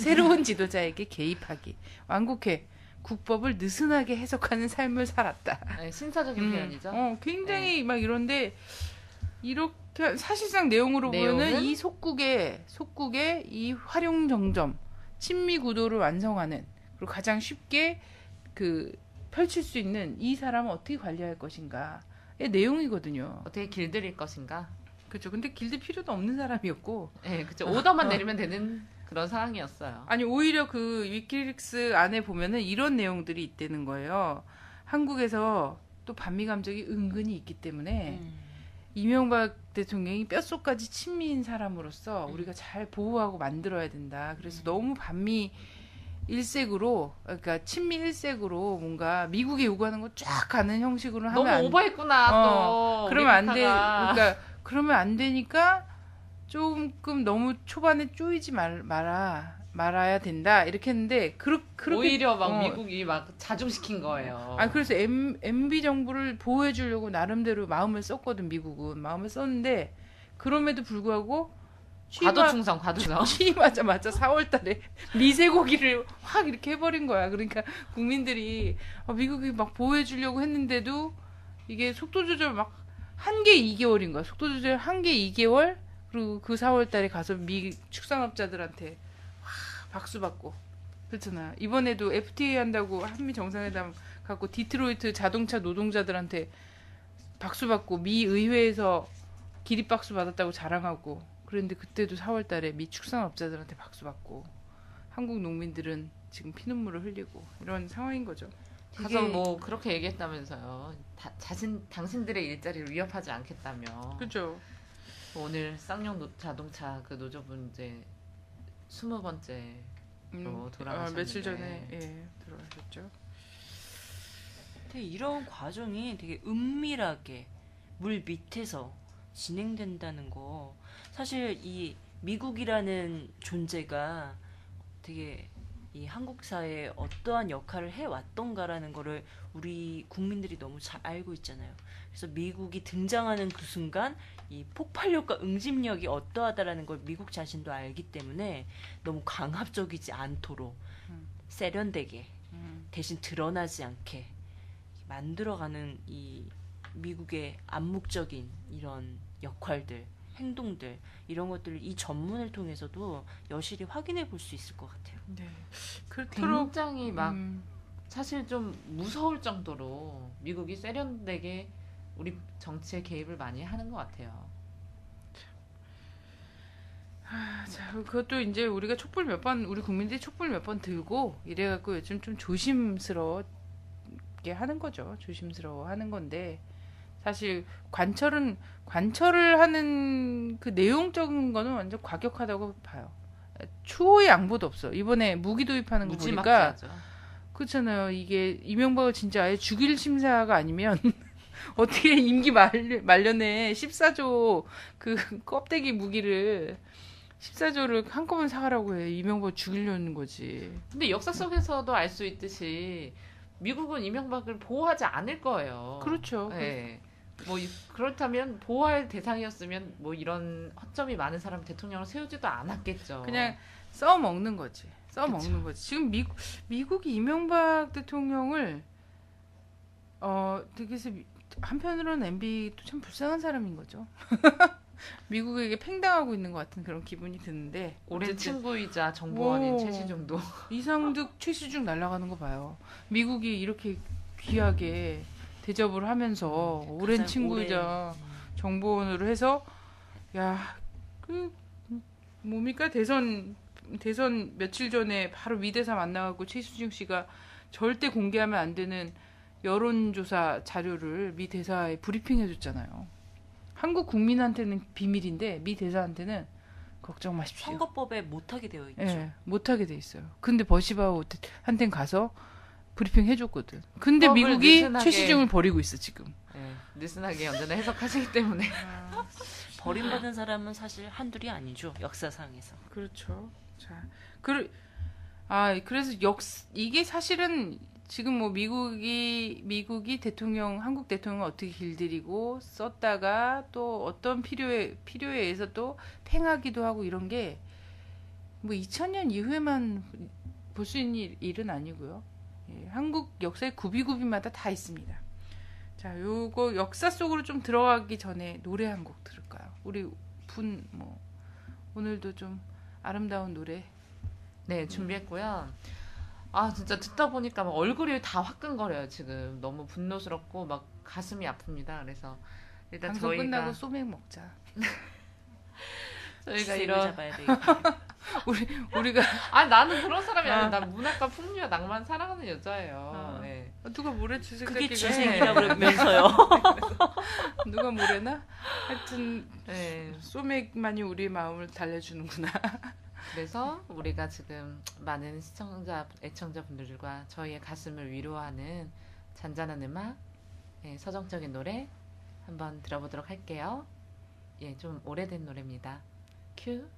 새로운 지도자에게 개입하기. 완곡해. 국법을 느슨하게 해석하는 삶을 살았다. 네, 신사적인 표현이죠. 굉장히 막 이런데 이렇게 사실상 내용으로 보면은 이 속국의 이 활용정점, 친미 구도를 완성하는 그리고 가장 쉽게 펼칠 수 있는 이 사람은 어떻게 관리할 것인가의 내용이거든요. 어떻게 길들일 것인가. 그렇죠. 근데 길들 필요도 없는 사람이었고. 네, 그렇죠. 오더만 내리면 되는 그런 상황이었어요. 아니 오히려 그 위키릭스 안에 보면은 이런 내용들이 있다는 거예요. 한국에서 또 반미 감정이 은근히 있기 때문에 이명박 대통령이 뼛속까지 친미인 사람으로서 우리가 잘 보호하고 만들어야 된다. 그래서 너무 반미 일색으로, 그러니까 친미 일색으로 뭔가 미국이 요구하는 거 쫙 가는 형식으로 하면 너무 오버했구나 또. 그러면 안 돼. 그러니까 그러면 안 되니까 조금 너무 초반에 쪼이지 말아야 된다 이렇게 했는데 그렇게 오히려 막 미국이 막 자중시킨 거예요. 그래서 MB 정부를 보호해 주려고 나름대로 마음을 썼거든. 미국은 마음을 썼는데 그럼에도 불구하고 과도충성. 취임하자마자 4월달에 미세고기를 확 이렇게 해버린 거야. 그러니까 국민들이 미국이 막 보호해 주려고 했는데도 이게 속도 조절 막 한개 2개월인 거야. 속도 조절 한개 2개월. 그리고 그 4월달에 가서 미 축산업자들한테 박수 받고 그렇잖아. 이번에도 FTA 한다고 한미 정상회담 갖고 디트로이트 자동차 노동자들한테 박수 받고 미 의회에서 기립박수 받았다고 자랑하고 그런데 그때도 4월달에 미 축산업자들한테 박수 받고 한국 농민들은 지금 피눈물을 흘리고 이런 상황인 거죠. 가서 뭐 그렇게 얘기했다면서요. 당신들의 일자리를 위협하지 않겠다며. 그렇죠. 오늘 쌍용 자동차 그 노조분 이제 20번째로 돌아가셨는데 며칠 전에 돌아가셨죠. 근데 이런 과정이 되게 은밀하게 물 밑에서 진행된다는 거 사실 이 미국이라는 존재가 되게 이 한국 사회에 어떠한 역할을 해왔던가라는 거를 우리 국민들이 너무 잘 알고 있잖아요. 그래서 미국이 등장하는 그 순간 이 폭발력과 응집력이 어떠하다라는 걸 미국 자신도 알기 때문에 너무 강압적이지 않도록 세련되게 대신 드러나지 않게 만들어가는 이 미국의 암묵적인 이런 역할들, 행동들 이런 것들을 이 전문을 통해서도 여실히 확인해 볼 수 있을 것 같아요. 네. 그토록 굉장히 막 사실 좀 무서울 정도로 미국이 세련되게 우리 정치에 개입을 많이 하는 것 같아요. 자, 그것도 이제 우리가 우리 국민들이 촛불 몇 번 들고 이래갖고 요즘 좀 조심스럽게 하는 거죠. 조심스러워 하는 건데, 사실 관철을 하는 그 내용적인 거는 완전 과격하다고 봐요. 추호의 양보도 없어. 이번에 무기 도입하는 거 보니까 무지막지하죠. 그렇잖아요. 이게 이명박을 진짜 아예 죽일 심사가 아니면 어떻게 임기 말년에 14조 그 껍데기 무기를 14조를 한꺼번에 사가라고 해. 이명박 죽이려는 거지. 근데 역사 속에서도 알 수 있듯이 미국은 이명박을 보호하지 않을 거예요. 그렇죠. 네. 뭐 그렇다면 보호할 대상이었으면 뭐 이런 허점이 많은 사람 대통령을 세우지도 않았겠죠. 그냥 써먹는 거지. 써먹는 그쵸. 거지. 지금 미국이 이명박 대통령을 되게 한편으로는 MB도 참 불쌍한 사람인 거죠. 미국에게 팽당하고 있는 것 같은 그런 기분이 드는데, 오랜 어쨌든 친구이자 정보원인 오. 최시중도 이상득 최시중 날아가는 거 봐요. 미국이 이렇게 귀하게 대접을 하면서 오랜 가장 친구이자 정보원으로 해서, 야, 뭡니까? 대선 며칠 전에 바로 미대사 만나갖고 최수중 씨가 절대 공개하면 안 되는 여론조사 자료를 미 대사에 브리핑해줬잖아요. 한국 국민한테는 비밀인데 미 대사한테는 걱정 마십시오. 선거법에 못하게 되어 있죠. 예, 못하게 돼 있어요. 근데 버시바한테는 가서 브리핑 해줬거든. 근데 법을 미국이 느슨하게- 최시중을 버리고 있어 지금. 네, 느슨하게 언제나 해석하시기 때문에 버림받은 사람은 사실 한둘이 아니죠. 역사상에서. 그렇죠. 자, 그래서 이게 사실은 지금 뭐 미국이 한국 대통령을 어떻게 길들이고 썼다가 또 어떤 필요에 의해서 또 팽하기도 하고 이런 게 뭐 2000년 이후에만 볼 수 있는 일은 아니고요. 예, 한국 역사의 구비구비마다 다 있습니다. 자, 요거 역사 속으로 좀 들어가기 전에 노래 한 곡 들을까요? 우리 오늘도 좀 아름다운 노래. 네 준비했고요. 아 진짜 듣다 보니까 막 얼굴이 다 화끈거려요. 지금 너무 분노스럽고 막 가슴이 아픕니다. 그래서 일단 방송 저희가 끝나고 소맥 먹자. 저희가 기세를 이런 잡아야 되겠다. 우리가 나는 그런 사람이 아니야. 난 문학과 풍류와 낭만 사랑하는 여자예요. 아. 네. 누가 뭐래 주색 그게 새끼가 지색이라 그러면서요. 누가 뭐래나? 하여튼 네. 소맥만이 우리 마음을 달래주는구나. 그래서 우리가 지금 많은 애청자분들과 저희의 가슴을 위로하는 잔잔한 음악, 예, 서정적인 노래 한번 들어보도록 할게요. 예, 좀 오래된 노래입니다. 큐.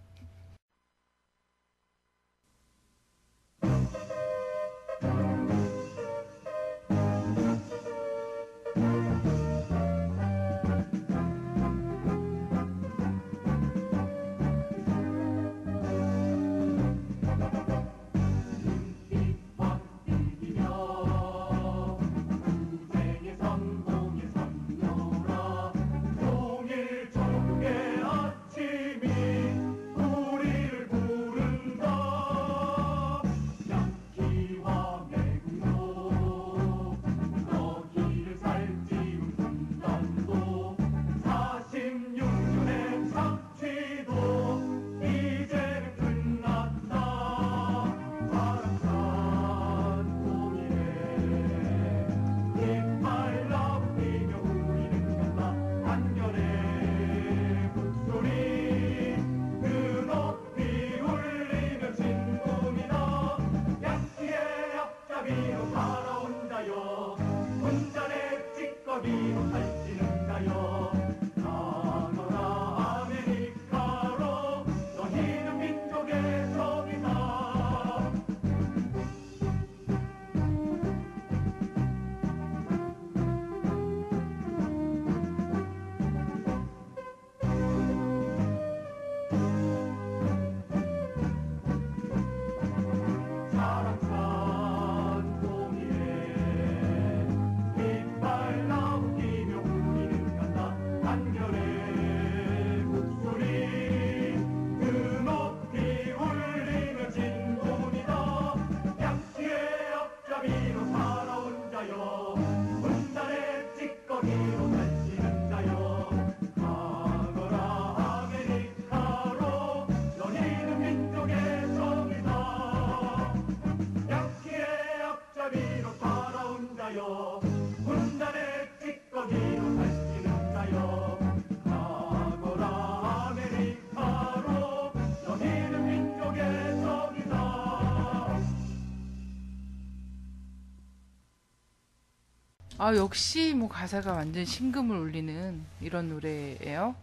아, 역시 뭐 가사가 완전 심금을 울리는 이런 노래예요.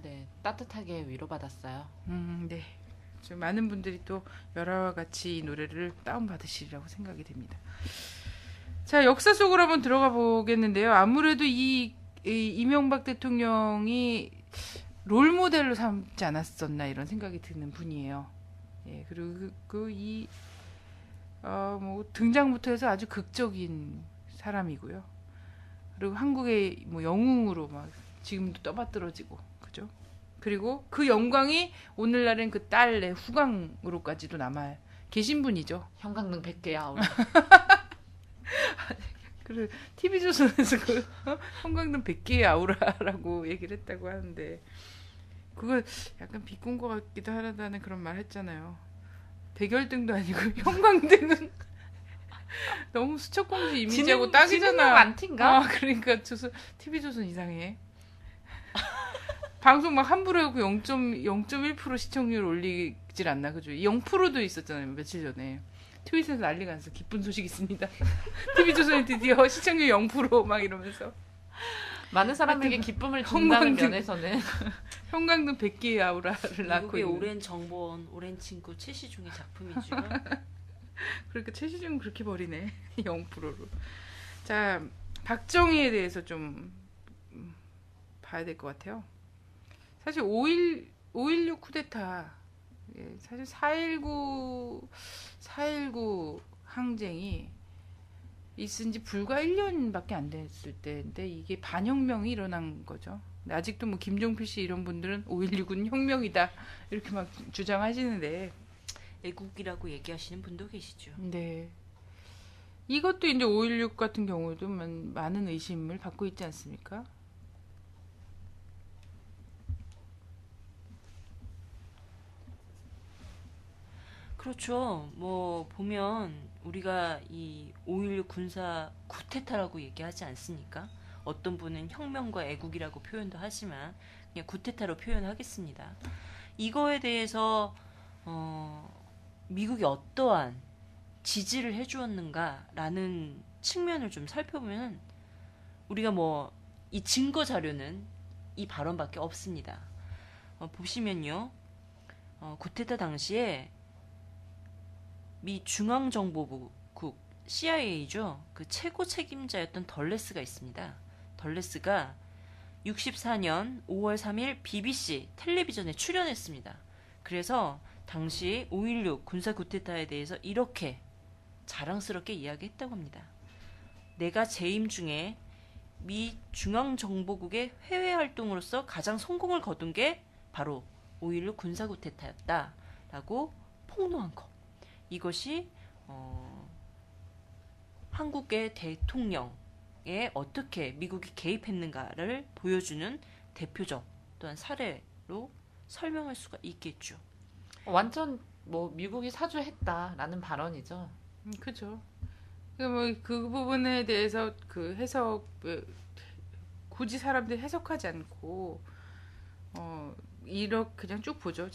네, 따뜻하게 위로받았어요. 네. 좀 많은 분들이 또 열화와 같이 이 노래를 다운받으시리라고 생각이 됩니다. 자, 역사 속으로 한번 들어가 보겠는데요. 아무래도 이 이명박 대통령이 롤 모델로 삼지 않았었나 이런 생각이 드는 분이에요. 예, 그리고 뭐 등장부터 해서 아주 극적인 사람이고요. 그리고 한국의 뭐 영웅으로 막 지금도 떠받들어지고, 그죠? 그리고 그 영광이 오늘날엔 그 딸의 후광으로까지도 남아 계신 분이죠. 형광등 100개야. 그래, TV조선에서 그 형광등 100개의 아우라라고 얘기를 했다고 하는데, 그걸 약간 비꼰 것 같기도 하다는 그런 말 했잖아요. 백열등도 아니고 형광등은 너무 수첩공주 이미지하고 딱이잖아. 안티인가? 그러니까 TV조선 이상해. 방송 막 함부로 하고 0.1% 시청률 올리질 않나, 그죠? 0%도 있었잖아요, 며칠 전에. 트윗에서 난리가 났어. 기쁜 소식 있습니다. TV조선이 드디어 시청률 0%막 이러면서. 많은 사람에게 기쁨을 준다는 형광등. 면에서는 형광등 100개의 아우라를 낳고 미국의 있는. 오랜 정보원, 오랜 친구 최시중의 작품이죠. 그러니까 최시중은 그렇게 버리네. 0%로. 자, 박정희에 대해서 좀 봐야 될 것 같아요. 사실 5.16 쿠데타, 사실 4.19 항쟁이 있은 지 불과 1년밖에 안 됐을 때인데 이게 반혁명이 일어난 거죠. 근데 아직도 뭐 김종필 씨 이런 분들은 5.16은 혁명이다 이렇게 막 주장하시는데, 애국이라고 얘기하시는 분도 계시죠. 네. 이것도 이제 5.16 같은 경우도 많은 의심을 받고 있지 않습니까? 그렇죠. 뭐 보면 우리가 이 5.16 군사 쿠데타라고 얘기하지 않습니까? 어떤 분은 혁명과 애국이라고 표현도 하지만 그냥 쿠데타로 표현하겠습니다. 이거에 대해서 미국이 어떠한 지지를 해주었는가라는 측면을 좀 살펴보면 우리가 뭐 이 증거 자료는 이 발언밖에 없습니다. 보시면요, 쿠데타 당시에 미 중앙정보국 CIA죠. 그 최고 책임자였던 덜레스가 있습니다. 덜레스가 64년 5월 3일 BBC 텔레비전에 출연했습니다. 그래서 당시 5.16 군사 쿠데타에 대해서 이렇게 자랑스럽게 이야기했다고 합니다. 내가 재임 중에 미 중앙정보국의 해외 활동으로서 가장 성공을 거둔 게 바로 5.16 군사 쿠데타였다 라고 폭로한 것. 이것이 한국의 대통령에 어떻게 미국이 개입했는가를 보여주는 대표적 또한 사례로 설명할 수가 있겠죠. 완전 뭐 미국이 사주했다라는 발언이죠. 그죠. 그 부분에 대해서 그 해석, 굳이 사람들이 해석하지 않고 이렇게 그냥 쭉 보죠.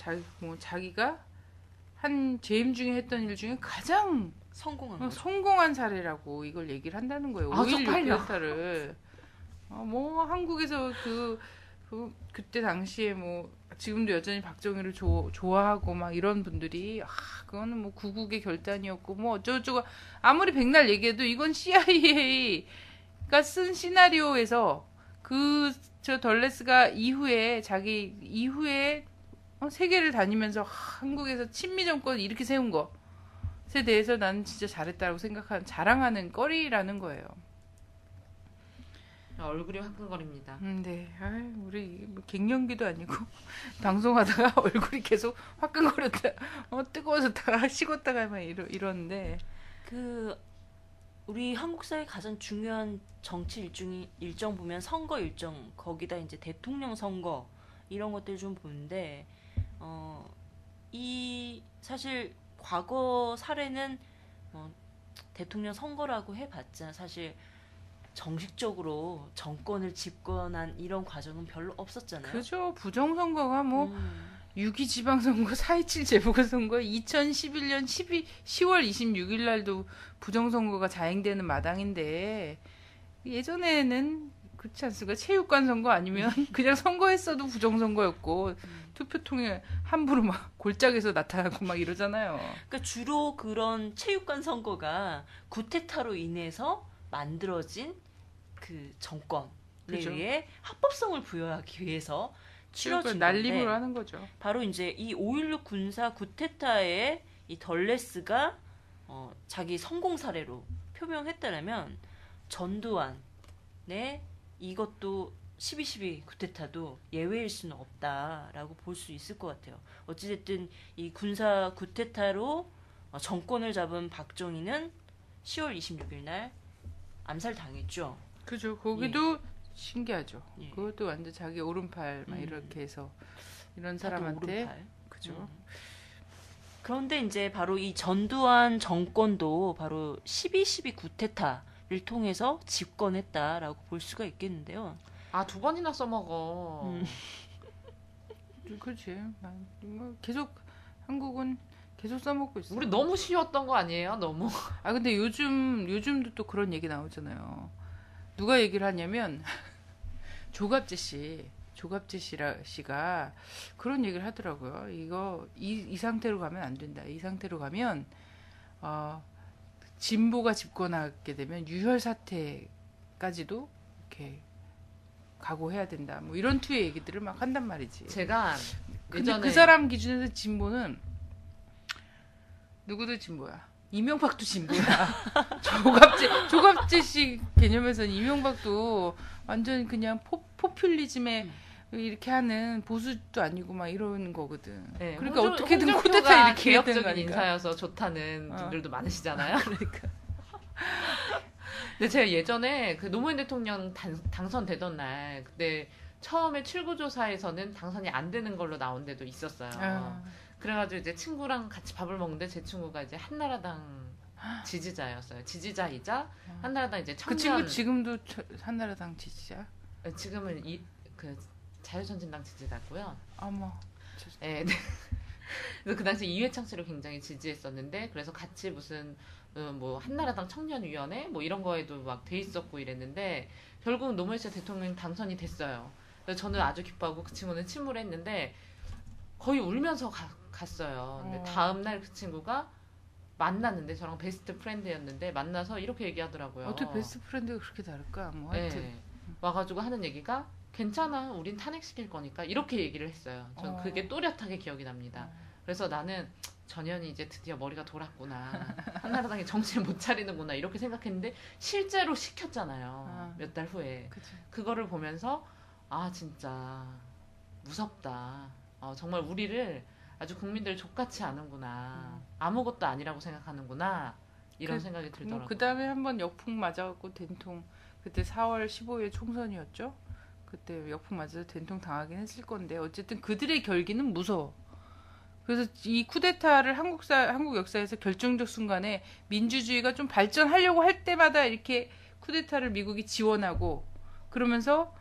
자기가 한 재임 중에 했던 일 중에 가장 성공한 사례라고 이걸 얘기를 한다는 거예요. 5.16 쿠데타를. 뭐 한국에서 그때 당시에 뭐 지금도 여전히 박정희를 좋아하고 막 이런 분들이 그거는 뭐 구국의 결단이었고 뭐 어쩌고저쩌고 아무리 백날 얘기해도 이건 CIA가 쓴 시나리오에서 저 덜레스가 이후에 세계를 다니면서 한국에서 친미 정권 이렇게 세운 것에 대해서 나는 진짜 잘했다고 자랑하는 거리라는 거예요. 얼굴이 화끈거립니다. 네. 우리 뭐 갱년기도 아니고 방송하다가 얼굴이 계속 화끈거렸다. 뜨거워졌다가 식었다가 막 이러는데 우리 한국 사회 가장 중요한 정치 일정 보면 선거 일정, 거기다 이제 대통령 선거 이런 것들 좀 보는데 이 사실 과거 사례는 대통령 선거라고 해봤자 사실 정식적으로 정권을 집권한 이런 과정은 별로 없었잖아요. 그죠. 부정선거가 뭐 6.2 지방선거, 4.27 재보궐선거, 2011년 10월 26일 날도 부정선거가 자행되는 마당인데 예전에는 그렇지 않습니까? 체육관 선거 아니면 그냥 선거했어도 부정선거였고 투표통에 함부로 막 골짜기에서 나타나고 막 이러잖아요. 그러니까 주로 그런 체육관 선거가 구테타로 인해서 만들어진 그 정권에 그죠. 의해 합법성을 부여하기 위해서 치러진 난립으로 건데 하는 거죠. 바로 이제 이 5.16 군사 구테타의 이 덜레스가 자기 성공 사례로 표명했다라면 전두환의 이것도 12.12 구테타도 예외일 수는 없다라고 볼 수 있을 것 같아요. 어찌됐든 이 군사 구테타로 정권을 잡은 박정희는 10월 26일 날 암살당했죠. 그죠. 거기도 신기하죠. 예. 그것도 완전 자기 오른팔 막 이렇게 해서 이런 다들 사람한테 오른팔. 그죠. 그런데 이제 바로 이 전두환 정권도 바로 12.12 구테타를 통해서 집권했다라고 볼 수가 있겠는데요. 아, 2번이나 써먹어. 그렇지. 뭐 계속 한국은 계속 써먹고 있어. 우리 너무 쉬웠던 거 아니에요? 너무. 아 근데 요즘도 또 그런 얘기 나오잖아요. 누가 얘기를 하냐면 조갑재 씨가 그런 얘기를 하더라고요. 이거 이 상태로 가면 안 된다. 이 상태로 가면 진보가 집권하게 되면 유혈 사태까지도 이렇게 각오해야 된다. 뭐 이런 투의 얘기들을 막 한단 말이지. 제가 근데 예전에 그 사람 기준에서 진보는 누구도 진보야. 이명박도 진보야. 조갑재 씨 개념에서는 이명박도 완전 그냥 포퓰리즘에 이렇게 하는 보수도 아니고 막 이러는 거거든. 네, 그러니까 어떻게든 쿠데타 이렇게 해야 되는 개혁적인 거니까. 인사여서 좋다는 분들도 많으시잖아요. 그러니까. 근데 제가 예전에 그 노무현 대통령 당선되던 날 그때 처음에 출구조사에서는 당선이 안 되는 걸로 나온 데도 있었어요. 그래가지고 이제 친구랑 같이 밥을 먹는데 제 친구가 이제 한나라당 지지자였어요. 지지자이자 한나라당 이제 청년. 그 친구 지금도 한나라당 지지자? 지금은 그 자유전진당 지지자고요. 어머. 네. 그래서 그 당시 이회창 씨를 굉장히 지지했었는데 그래서 같이 무슨 뭐 한나라당 청년위원회 뭐 이런 거에도 막 돼 있었고 이랬는데 결국은 노무현 씨 대통령 당선이 됐어요. 그래서 저는 아주 기뻐하고 그 친구는 침울했는데 거의 울면서 갔어요. 근데 다음 날 그 친구가 만났는데 저랑 베스트 프렌드였는데 만나서 이렇게 얘기하더라고요. 어떻게 베스트 프렌드가 그렇게 다를까? 뭐 하여튼. 네. 와가지고 하는 얘기가 괜찮아, 우린 탄핵시킬 거니까 이렇게 얘기를 했어요. 전 그게 또렷하게 기억이 납니다. 그래서 나는 전현이 이제 드디어 머리가 돌았구나. 한나라당이 정신을 못 차리는구나 이렇게 생각했는데 실제로 시켰잖아요. 몇 달 후에. 그치. 그거를 보면서 아 진짜 무섭다. 정말 우리를 아주 국민들 족같이 아는구나. 아무것도 아니라고 생각하는구나. 이런 생각이 들더라고요. 그 다음에 한번 역풍 맞아갖고 된통 그때 4월 15일 총선이었죠. 그때 역풍 맞아서 된통 당하긴 했을 건데 어쨌든 그들의 결기는 무서워. 그래서 이 쿠데타를 한국 역사에서 결정적 순간에 민주주의가 좀 발전하려고 할 때마다 이렇게 쿠데타를 미국이 지원하고 그러면서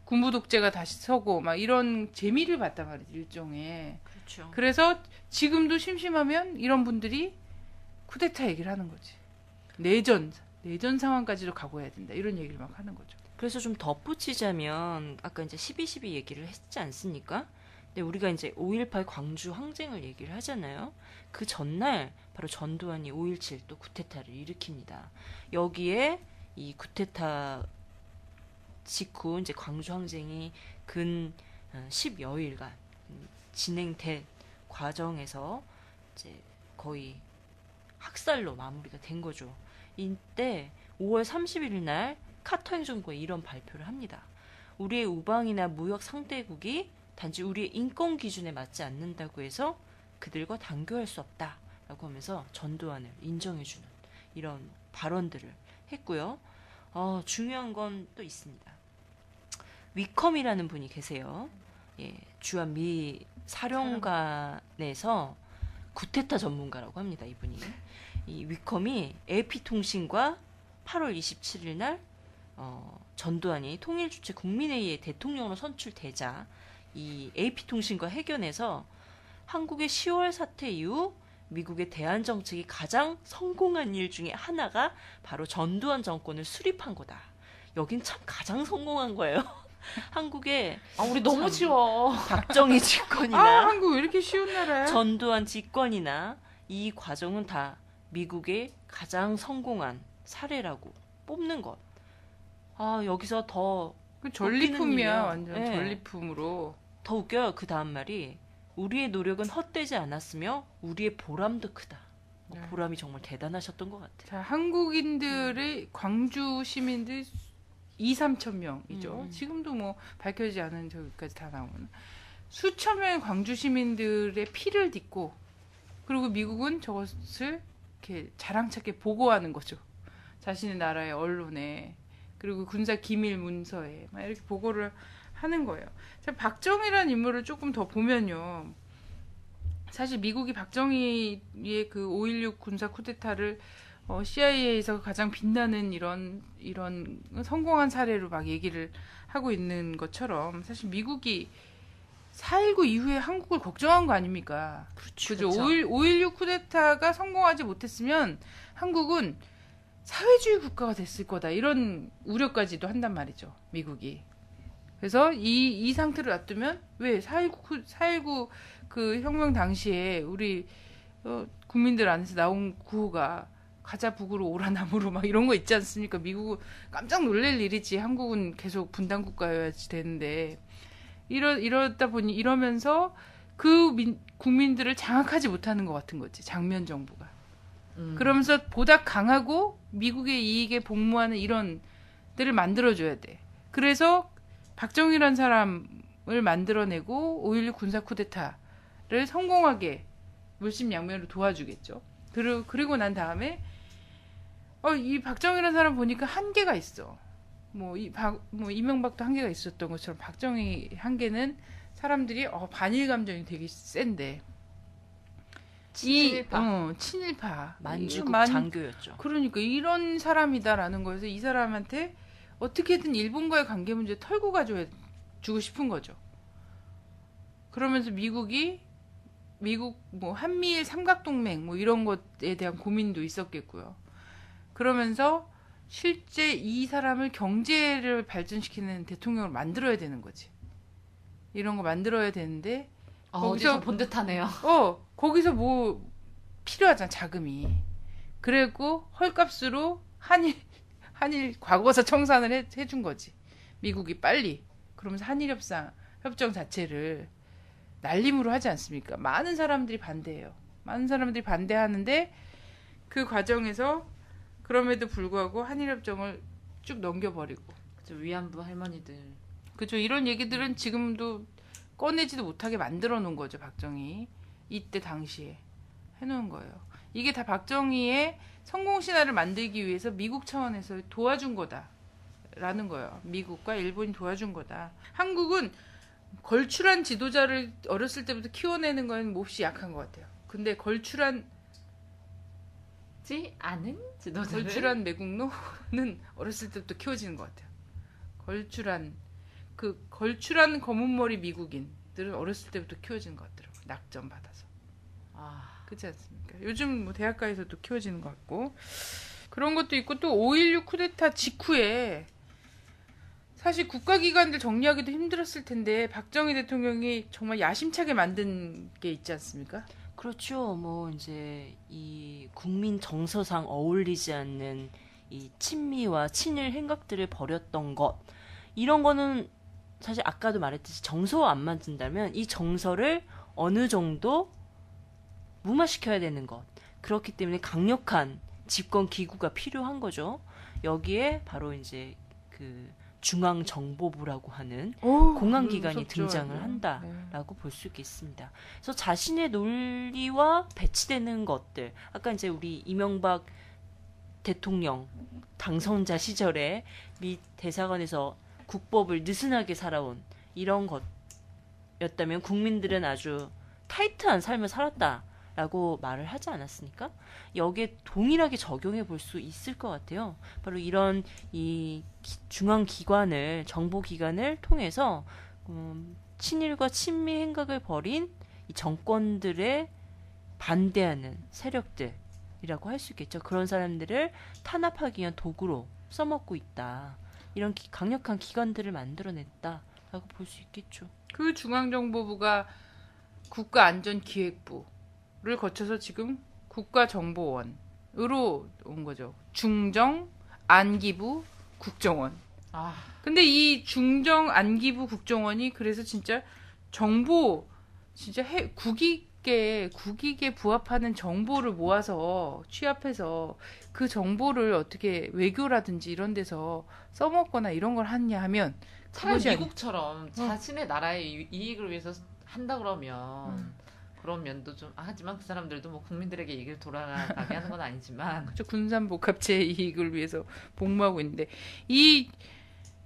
군부 독재가 다시 서고 막 이런 재미를 봤단 말이지 일종의. 그렇죠. 그래서 지금도 심심하면 이런 분들이 쿠데타 얘기를 하는 거지. 내전 상황까지도 각오해야 된다. 이런 얘기를 막 하는 거죠. 그래서 좀 덧붙이자면 아까 이제 12.12 얘기를 했지 않습니까? 근데 우리가 이제 5.18 광주 항쟁을 얘기를 하잖아요. 그 전날 바로 전두환이 5.17 또 구테타를 일으킵니다. 여기에 이 구테타 직후 이제 광주 항쟁이 근 10여일간 진행된 과정에서 이제 거의 학살로 마무리가 된 거죠. 이때 5월 31일 날 카터 행정부가 이런 발표를 합니다. 우리의 우방이나 무역 상대국이 단지 우리의 인권 기준에 맞지 않는다고 해서 그들과 단교할 수 없다라고 하면서 전두환을 인정해주는 이런 발언들을 했고요. 중요한 건 또 있습니다. 위컴이라는 분이 계세요. 예, 주한미 사령관에서 구테타 전문가라고 합니다. 이분이. 이 위컴이 AP통신과 8월 27일 날 전두환이 통일주체 국민회의에 대통령으로 선출되자 이 AP통신과 회견에서 한국의 10월 사태 이후 미국의 대안 정책이 가장 성공한 일 중에 하나가 바로 전두환 정권을 수립한 거다. 여긴 참 가장 성공한 거예요. 한국의 우리 너무 쉬워. 박정희 아, 집권이나 한국 왜 이렇게 쉬운 나라야? 전두환 집권이나 이 과정은 다 미국의 가장 성공한 사례라고 뽑는 것. 여기서 더 그 전리품이야, 일이야. 완전 네. 전리품으로. 더 웃겨요. 그 다음 말이 우리의 노력은 헛되지 않았으며 우리의 보람도 크다. 네. 보람이 정말 대단하셨던 것 같아요. 자, 한국인들의 광주 시민들 2, 3천 명이죠. 지금도 뭐 밝혀지지 않은 저기까지 다 나오는 수천 명의 광주 시민들의 피를 딛고 그리고 미국은 저것을 이렇게 자랑스럽게 보고하는 거죠. 자신의 나라의 언론에 그리고 군사 기밀 문서에 막 이렇게 보고를 하는 거예요. 자, 박정희라는 인물을 조금 더 보면요. 사실 미국이 박정희의 그 5.16 군사 쿠데타를 CIA에서 가장 빛나는 이런 성공한 사례로 막 얘기를 하고 있는 것처럼 사실 미국이 4.19 이후에 한국을 걱정한 거 아닙니까? 그죠? 5.16 쿠데타가 성공하지 못했으면 한국은 사회주의 국가가 됐을 거다. 이런 우려까지도 한단 말이죠. 미국이. 그래서 이 상태로 놔두면 왜 4.19 그 혁명 당시에 우리 국민들 안에서 나온 구호가 가자 북으로 오라 남으로 막 이런 거 있지 않습니까? 미국은 깜짝 놀랄 일이지. 한국은 계속 분단 국가여야지 되는데 이러다 보니 이러면서 그 국민들을 장악하지 못하는 것 같은 거지. 장면 정부가. 그러면서 보다 강하고 미국의 이익에 복무하는 이런 데를 만들어줘야 돼. 그래서 박정희란 사람을 만들어내고 5.16 군사 쿠데타를 성공하게 물심양면으로 도와주겠죠. 그리고 난 다음에 이 박정희란 사람 보니까 한계가 있어. 이명박도 한계가 있었던 것처럼 박정희 한계는 사람들이 반일 감정이 되게 센데 친일파 만주국 장교였죠. 그러니까 이런 사람이다라는 거에서 이 사람한테 어떻게든 일본과의 관계 문제 털고 주고 싶은 거죠. 그러면서 미국 한미일 삼각동맹 이런 것에 대한 고민도 있었겠고요. 그러면서 실제 이 사람을 경제를 발전시키는 대통령을 만들어야 되는 거지. 이런 거 만들어야 되는데 어디서 본 듯하네요. 거기서 뭐 필요하잖아, 자금이. 그리고 헐값으로 한일 과거사 청산을 해준 거지. 미국이 빨리. 그러면서 한일 협정 자체를 날림으로 하지 않습니까? 많은 사람들이 반대해요. 많은 사람들이 반대하는데 그 과정에서 그럼에도 불구하고 한일 협정을 쭉 넘겨버리고. 그죠, 위안부 할머니들. 그죠. 이런 얘기들은 지금도 꺼내지도 못하게 만들어 놓은 거죠, 박정희. 이때 당시에 해놓은 거예요. 이게 다 박정희의 성공 신화를 만들기 위해서 미국 차원에서 도와준 거다라는 거예요. 미국과 일본이 도와준 거다. 한국은 걸출한 지도자를 어렸을 때부터 키워내는 건 몹시 약한 것 같아요. 근데 걸출한 매국노는 어렸을 때부터 키워지는 것 같아요. 걸출한 검은머리 미국인들은 어렸을 때부터 키워지는 것 같더라고요. 낙점 받아서. 그렇지 않습니까? 요즘 뭐 대학가에서도 키워지는 것 같고 그런 것도 있고 또 5.16 쿠데타 직후에 사실 국가기관들 정리하기도 힘들었을 텐데 박정희 대통령이 정말 야심차게 만든 게 있지 않습니까? 그렇죠. 이제 이 국민 정서상 어울리지 않는 이 친미와 친일 행각들을 벌였던 것 이런 거는 사실 아까도 말했듯이 정서와 안 맞는다면 이 정서를 어느 정도 무마시켜야 되는 것. 그렇기 때문에 강력한 집권 기구가 필요한 거죠. 여기에 바로 이제 그 중앙정보부라고 하는 공안기관이 등장을 한다라고 볼 수 있겠습니다. 그래서 자신의 논리와 배치되는 것들, 아까 이제 우리 이명박 대통령 당선자 시절에 미 대사관에서 국법을 느슨하게 살아온 이런 것였다면 국민들은 아주 타이트한 삶을 살았다라고 말을 하지 않았습니까? 여기에 동일하게 적용해 볼 수 있을 것 같아요. 바로 이런 이 중앙기관을 정보기관을 통해서 친일과 친미 행각을 벌인 이 정권들에 반대하는 세력들이라고 할 수 있겠죠. 그런 사람들을 탄압하기 위한 도구로 써먹고 있다. 이런 강력한 기관들을 만들어냈다라고 볼 수 있겠죠. 그 중앙정보부가 국가안전기획부를 거쳐서 지금 국가정보원으로 온 거죠. 중정, 안기부, 국정원. 아, 근데 이 중정, 안기부, 국정원이 그래서 진짜 정보, 진짜 국익에 부합하는 정보를 모아서 취합해서 그 정보를 어떻게 외교라든지 이런 데서 써먹거나 이런 걸 하냐 하면 차라리 그것이 미국처럼 자신의 나라의 이익을 위해서 한다 그러면 그런 면도 좀 하지만 그 사람들도 뭐 국민들에게 이익을 돌아가게 하는 건 아니지만 군산복합체의 이익을 위해서 복무하고 있는데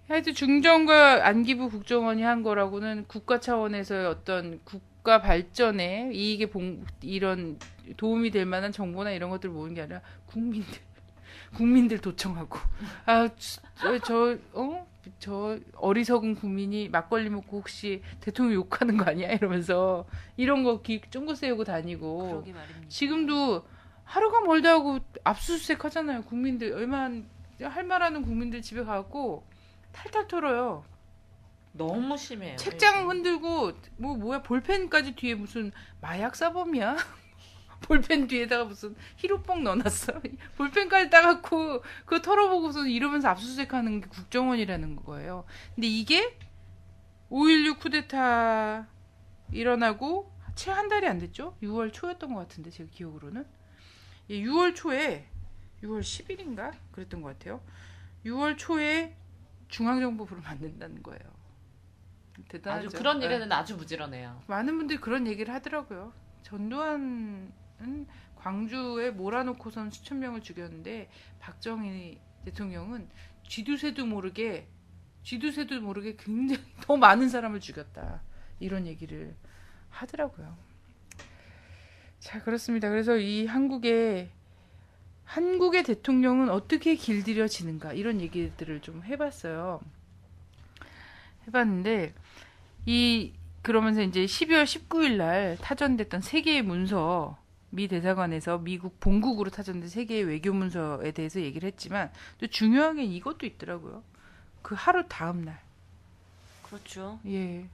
하여튼 중정과 안기부 국정원이 한 거라고는 국가 차원에서의 어떤 국가 발전에 이익에 이런 도움이 될 만한 정보나 이런 것들을 모으는 게 아니라 국민들 도청하고 저 어리석은 국민이 막걸리 먹고 혹시 대통령 욕하는 거 아니야? 이러면서 이런 거 쫑긋 세우고 다니고 그러게 말입니다. 지금도 하루가 멀다 하고 압수수색 하잖아요. 국민들 얼마나 할 말하는 국민들 집에 가고 탈탈 털어요. 너무 심해요. 책장 흔들고 뭐야 볼펜까지 뒤에 무슨 마약 사범이야? 볼펜 뒤에다가 무슨 히로뽕 넣어놨어. 볼펜까지 따갖고 그거 털어보고서 이러면서 압수수색하는 게 국정원이라는 거예요. 근데 이게 5.16 쿠데타 일어나고 채 한 달이 안 됐죠? 6월 초였던 것 같은데 제 기억으로는 6월 초에 6월 10일인가 그랬던 것 같아요. 6월 초에 중앙정보부를 만든다는 거예요. 대단하죠. 아주 그런 일에는 아주 부지런해요. 많은 분들이 그런 얘기를 하더라고요. 전두환은 광주에 몰아놓고선 수천 명을 죽였는데 박정희 대통령은 쥐두새도 모르게 굉장히 더 많은 사람을 죽였다. 이런 얘기를 하더라고요. 자, 그렇습니다. 그래서 이 한국의 대통령은 어떻게 길들여지는가 이런 얘기들을 좀 해봤는데 그러면서 이제 12월 19일 날 타전됐던 세 개의 문서, 미 대사관에서 미국 본국으로 타전된 세 개의 외교 문서에 대해서 얘기를 했지만 또 중요한 게 이것도 있더라고요. 그 하루 다음 날. 그렇죠. 예.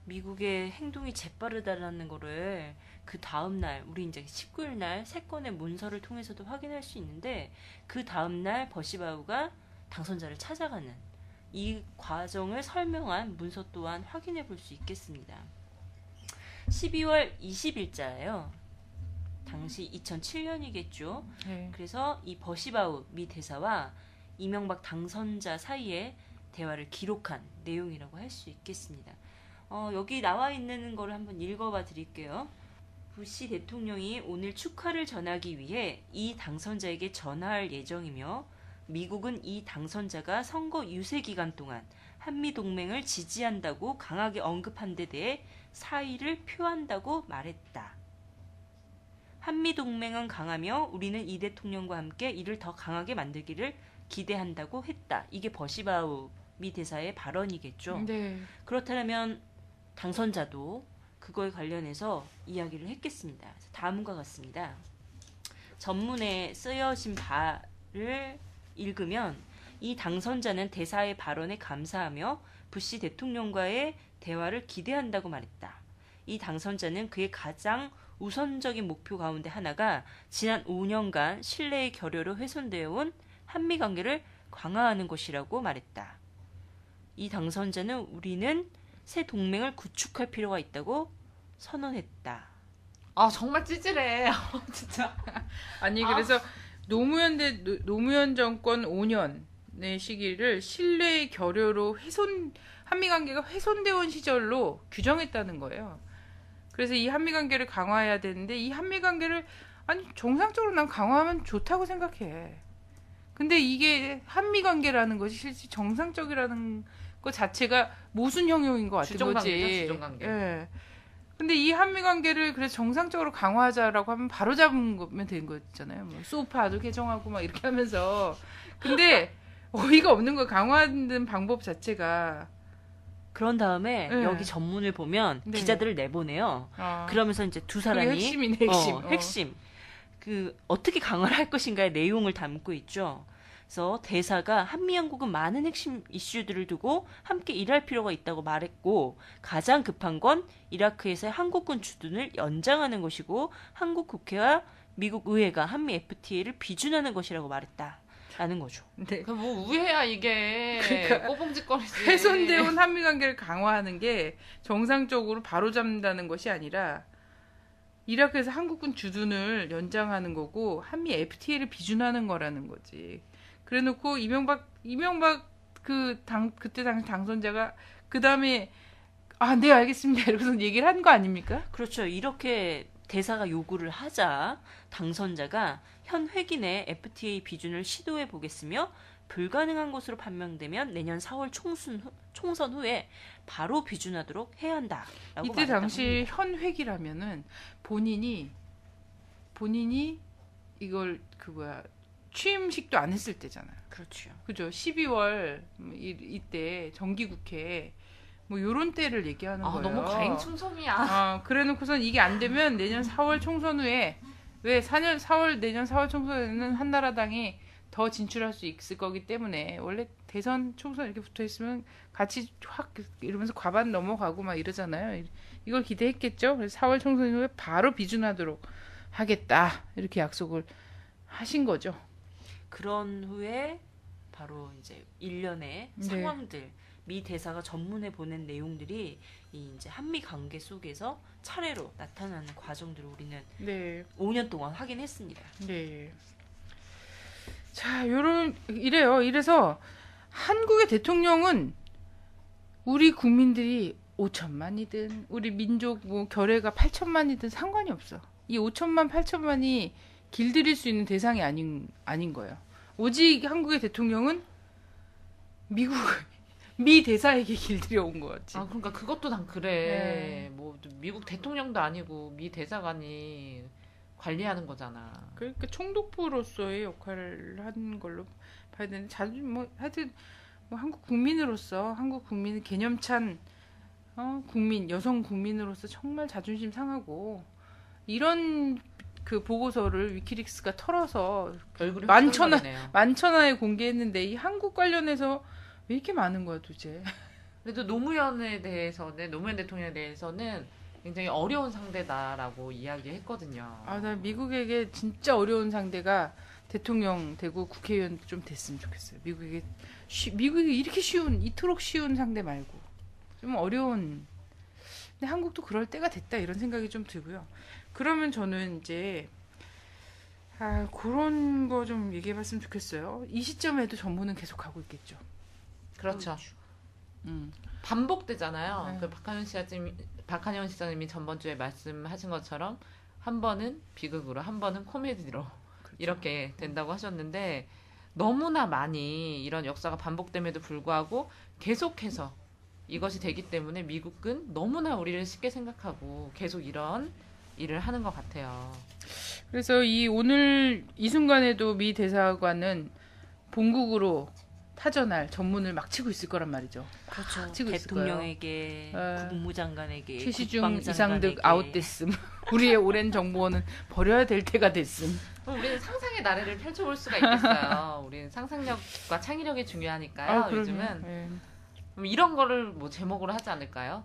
미국의 행동이 재빠르다라는 거를 그 다음 날 우리 이제 19일 날 세 건의 문서를 통해서도 확인할 수 있는데 그 다음 날 버시바우가 당선자를 찾아가는 이 과정을 설명한 문서 또한 확인해 볼 수 있겠습니다. 12월 20일자예요. 당시 2007년이겠죠. 네. 그래서 이 버시바우 미 대사와 이명박 당선자 사이에 대화를 기록한 내용이라고 할 수 있겠습니다. 여기 나와 있는 거를 한번 읽어봐 드릴게요. 부시 대통령이 오늘 축하를 전하기 위해 이 당선자에게 전화할 예정이며 미국은 이 당선자가 선거 유세 기간 동안 한미동맹을 지지한다고 강하게 언급한 데 대해 사의를 표한다고 말했다. 한미동맹은 강하며 우리는 이 대통령과 함께 이를 더 강하게 만들기를 기대한다고 했다. 이게 버시바우 미 대사의 발언이겠죠. 네. 그렇다면 당선자도 그거에 관련해서 이야기를 했겠습니다. 다음과 같습니다. 전문에 쓰여진 바를 읽으면 이 당선자는 대사의 발언에 감사하며 부시 대통령과의 대화를 기대한다고 말했다. 이 당선자는 그의 가장 우선적인 목표 가운데 하나가 지난 5년간 신뢰의 결여로 훼손되어 온 한미관계를 강화하는 것이라고 말했다. 이 당선자는 우리는 새 동맹을 구축할 필요가 있다고 선언했다. 아 정말 찌질해. 진짜. 아니 그래서 노무현 정권 5년의 시기를 신뢰의 결여로 한미 관계가 훼손되어 온 시절로 규정했다는 거예요. 그래서 이 한미 관계를 강화해야 되는데 이 한미 관계를 정상적으로 난 강화하면 좋다고 생각해. 근데 이게 한미 관계라는 것이 실제 정상적이라는 것 자체가 모순형용인 것 같은 거지. 주종관계. 예. 근데 이 한미 관계를 그래서 정상적으로 강화하자라고 하면 바로 잡으면 되는 거잖아요. 뭐 소파도 개정하고 막 이렇게 하면서. 근데 어이가 없는 거예요. 강화하는 방법 자체가. 그런 다음에 네. 여기 전문을 보면 네. 기자들을 내보내요. 그러면서 이제 두 그게 사람이 핵심이네, 핵심. 핵심. 어떻게 강화를 할 것인가의 내용을 담고 있죠. 그래서 대사가 한미양국은 많은 핵심 이슈들을 두고 함께 일할 필요가 있다고 말했고 가장 급한 건 이라크에서의 한국군 주둔을 연장하는 것이고 한국 국회와 미국 의회가 한미 FTA를 비준하는 것이라고 말했다라는 거죠. 네. 그 뭐 우회야 이게. 그러니까 꼬봉짓거리지. 훼손되어 온 한미 관계를 강화하는 게 정상적으로 바로잡는다는 것이 아니라 이라크에서 한국군 주둔을 연장하는 거고 한미 FTA를 비준하는 거라는 거지. 그래놓고 이명박 그때 당시 당선자가 그 다음에 네 알겠습니다 이러고서 얘기를 한 거 아닙니까? 그렇죠. 이렇게 대사가 요구를 하자 당선자가 현 회기 내 FTA 비준을 시도해 보겠으며 불가능한 것으로 판명되면 내년 4월 총선 후에 바로 비준하도록 해야 한다라고 이때 말했다고 당시 합니다. 현 회기라면은 본인이 이걸 취임식도 안 했을 때잖아요. 그렇죠. 그죠? 12월 이때 정기국회 뭐 요런 때를 얘기하는 거예요. 너무 과잉충성이야. 그래놓고선 이게 안 되면 내년 4월 총선 후에 내년 4월 총선에는 한나라당이 더 진출할 수 있을 거기 때문에 원래 대선 총선 이렇게 붙어 있으면 같이 확 이러면서 과반 넘어가고 막 이러잖아요. 이걸 기대했겠죠. 그래서 4월 총선 후에 바로 비준하도록 하겠다 이렇게 약속을 하신 거죠. 그런 후에 바로 이제 일련의 네. 상황들 미 대사가 전문에 보낸 내용들이 이 이제 한미 관계 속에서 차례로 나타나는 과정들을 우리는 네. 5년 동안 확인했습니다. 네. 자, 이래요. 이래서 한국의 대통령은 우리 국민들이 5천만이든 우리 민족 결의가 8천만이든 상관이 없어. 이 5천만, 8천만이 길들일 수 있는 대상이 아닌 거예요. 오직 한국의 대통령은 미 대사에게 길들여 온 거였지. 그러니까 그것도 난 그래. 네. 뭐 미국 대통령도 아니고 미 대사관이 관리하는 거잖아. 그러니까 총독부로서의 역할을 한 걸로 봐야 되는데 하여튼 한국 국민으로서 한국 국민 개념찬 국민 여성 국민으로서 정말 자존심 상하고 이런 그 보고서를 위키릭스가 털어서 얼굴이 만천하- 휘청거리네요. 만천하에 공개했는데 이 한국 관련해서 왜 이렇게 많은 거야 도대체? 그래도 노무현 대통령에 대해서는 굉장히 어려운 상대다라고 이야기했거든요. 나 미국에게 진짜 어려운 상대가 대통령 되고 국회의원 좀 됐으면 좋겠어요. 미국이 이렇게 이토록 쉬운 상대 말고 좀 어려운. 근데 한국도 그럴 때가 됐다 이런 생각이 좀 들고요. 그러면 저는 이제 그런 거 좀 얘기해봤으면 좋겠어요. 이 시점에도 정부는 계속 가고 있겠죠. 그렇죠. 음. 반복되잖아요. 네. 그 박한현 시장님이 전번주에 말씀하신 것처럼 한 번은 비극으로 한 번은 코미디로 그렇죠. 이렇게 된다고 하셨는데 너무나 많이 이런 역사가 반복됨에도 불구하고 계속해서 이것이 되기 때문에 미국은 너무나 우리를 쉽게 생각하고 계속 이런 일을 하는 것 같아요. 그래서 오늘 이 순간에도 미 대사관은 본국으로 타전할 전문을 막 치고 있을 거란 말이죠. 그렇죠. 치고 있을 대통령에게, 국무장관에게, 최시중, 국방장관에게. 이상득 아웃됐음. 우리의 오랜 정보원은 버려야 될 때가 됐음. 그럼 우리는 상상의 나래를 펼쳐볼 수가 있겠어요. 우리는 상상력과 창의력이 중요하니까요. 그럼요. 요즘은 예. 그럼 이런 거를 뭐 제목으로 하지 않을까요?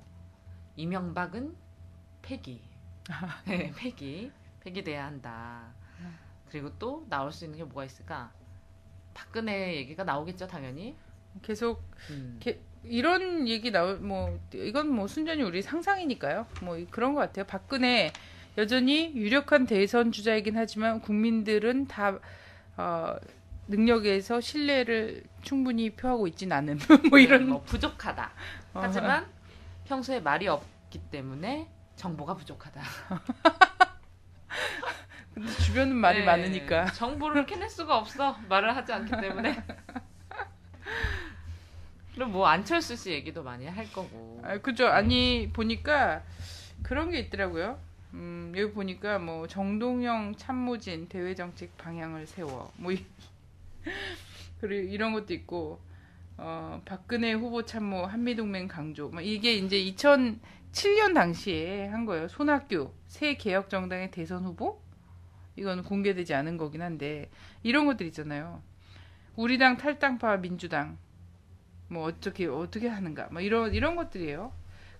이명박은 폐기. 네, 폐기돼야 한다. 그리고 또 나올 수 있는 게 뭐가 있을까? 박근혜 얘기가 나오겠죠, 당연히. 계속 이런 얘기 이건 순전히 우리 상상이니까요. 그런 것 같아요. 박근혜 여전히 유력한 대선 주자이긴 하지만 국민들은 다 능력에서 신뢰를 충분히 표하고 있진 않은 이런 부족하다. 하지만 평소에 말이 없기 때문에 정보가 부족하다. 근데 주변은 말이 많으니까. 정보를 캐낼 수가 없어. 말을 하지 않기 때문에. 그럼 안철수 씨 얘기도 많이 할 거고. 그죠. 아니 보니까 그런 게 있더라고요. 여기 보니까 정동영 참모진 대외정책 방향을 세워 그리고 이런 것도 있고 박근혜 후보 참모 한미동맹 강조 이게 이제 2007년 당시에 한 거예요. 손학규 새 개혁정당의 대선 후보 이건 공개되지 않은 거긴 한데 이런 것들 있잖아요. 우리 당 탈당파 민주당 뭐 어떻게 하는가 뭐 이런 것들이에요.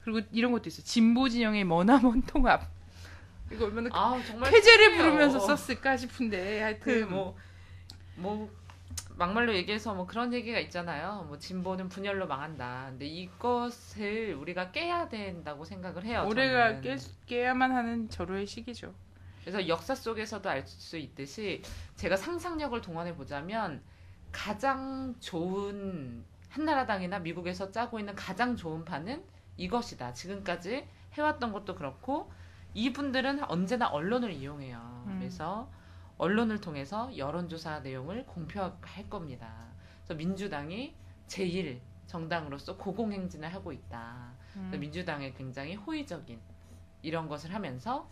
그리고 이런 것도 있어요. 진보 진영의 머나먼 통합. 이거 얼마나 정말 쾌재를 특이해요. 부르면서 썼을까 싶은데 하여튼 뭐 막말로 얘기해서 뭐 그런 얘기가 있잖아요. 뭐 진보는 분열로 망한다. 근데 이것을 우리가 깨야 된다고 생각을 해요. 올해가 저는. 깨야만 하는 절호의 시기죠. 그래서 역사 속에서도 알 수 있듯이 제가 상상력을 동원해 보자면 가장 좋은 한나라당이나 미국에서 짜고 있는 가장 좋은 판은 이것이다. 지금까지 해왔던 것도 그렇고 이분들은 언제나 언론을 이용해요. 그래서 언론을 통해서 여론조사 내용을 공표할 겁니다. 그래서 민주당이 제1 정당으로서 고공행진을 하고 있다. 그래서 민주당에 굉장히 호의적인 이런 것을 하면서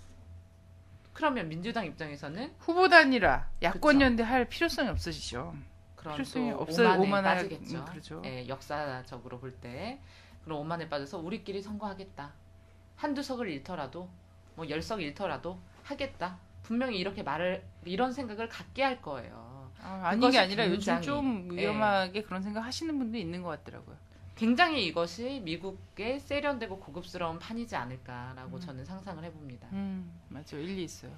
그러면 민주당 입장에서는 후보 단일화 야권 그쵸. 연대 할 필요성이 없어지죠. 그런 필요성이 또 없어요. 오만에 오만할- 빠지겠죠. 그렇죠. 예, 역사적으로 볼 때 그런 오만에 빠져서 우리끼리 선거하겠다. 한두 석을 잃더라도 뭐 10석 잃더라도 하겠다. 분명히 이런 생각을 갖게 할 거예요. 아닌 그것이 게 아니라 요즘 굉장히, 좀 위험하게 그런 생각 하시는 분도 있는 것 같더라고요. 굉장히 이것이 미국의 세련되고 고급스러운 판이지 않을까라고 저는 상상을 해봅니다. 맞죠. 일리 있어요.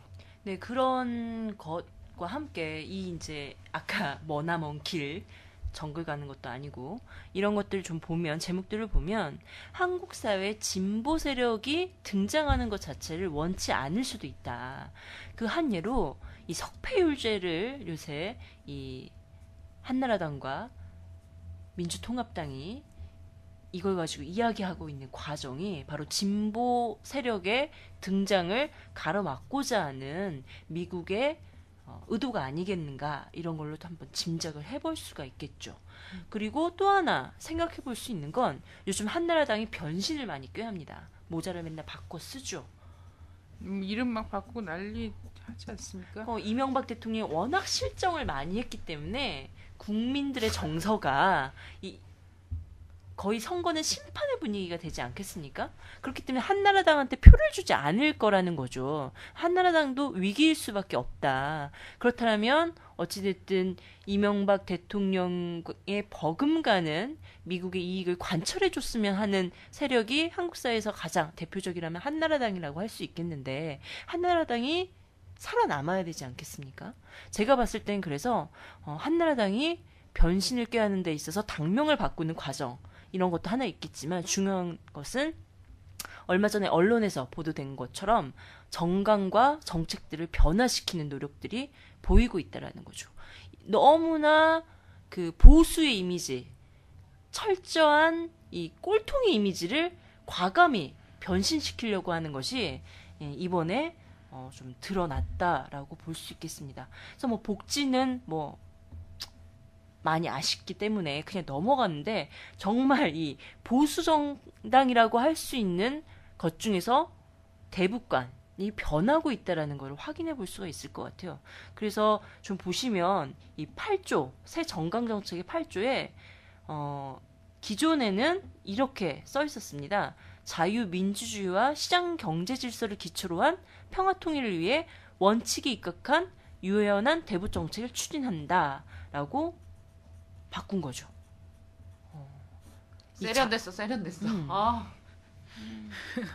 네, 그런 것과 함께 이 이제 아까 머나먼 길 정글 가는 것도 아니고 이런 것들 좀 보면 제목들을 보면 한국 사회 진보 세력이 등장하는 것 자체를 원치 않을 수도 있다. 그 한 예로 이 석패율제를 요새 이 한나라당과 민주통합당이 이걸 가지고 이야기하고 있는 과정이 바로 진보 세력의 등장을 가로막고자 하는 미국의 의도가 아니겠는가 이런 걸로도 한번 짐작을 해볼 수가 있겠죠. 그리고 또 하나 생각해 볼 수 있는 건 요즘 한나라당이 변신을 많이 꾀합니다. 모자를 맨날 바꿔 쓰죠. 이름 막 바꾸고 난리 하지 않습니까? 이명박 대통령이 워낙 실정을 많이 했기 때문에 국민들의 정서가 거의 선거는 심판의 분위기가 되지 않겠습니까? 그렇기 때문에 한나라당한테 표를 주지 않을 거라는 거죠. 한나라당도 위기일 수밖에 없다. 그렇다면 어찌됐든 이명박 대통령의 버금가는 미국의 이익을 관철해줬으면 하는 세력이 한국 사회에서 가장 대표적이라면 한나라당이라고 할 수 있겠는데 한나라당이 살아남아야 되지 않겠습니까? 제가 봤을 땐 그래서 한나라당이 변신을 꾀하는 데 있어서 당명을 바꾸는 과정 이런 것도 하나 있겠지만 중요한 것은 얼마 전에 언론에서 보도된 것처럼 정강과 정책들을 변화시키는 노력들이 보이고 있다라는 거죠. 너무나 그 보수의 이미지, 철저한 이 꼴통의 이미지를 과감히 변신시키려고 하는 것이 이번에 좀 드러났다라고 볼 수 있겠습니다. 그래서 뭐 복지는 뭐 많이 아쉽기 때문에 그냥 넘어갔는데 정말 이 보수 정당이라고 할 수 있는 것 중에서 대북관이 변하고 있다라는 걸 확인해 볼 수가 있을 것 같아요. 그래서 좀 보시면 이 8조 새 정강 정책의 8조에 기존에는 이렇게 써 있었습니다. 자유민주주의와 시장 경제 질서를 기초로 한 평화 통일을 위해 원칙에 입각한 유연한 대북 정책을 추진한다라고 바꾼 거죠. 세련됐어.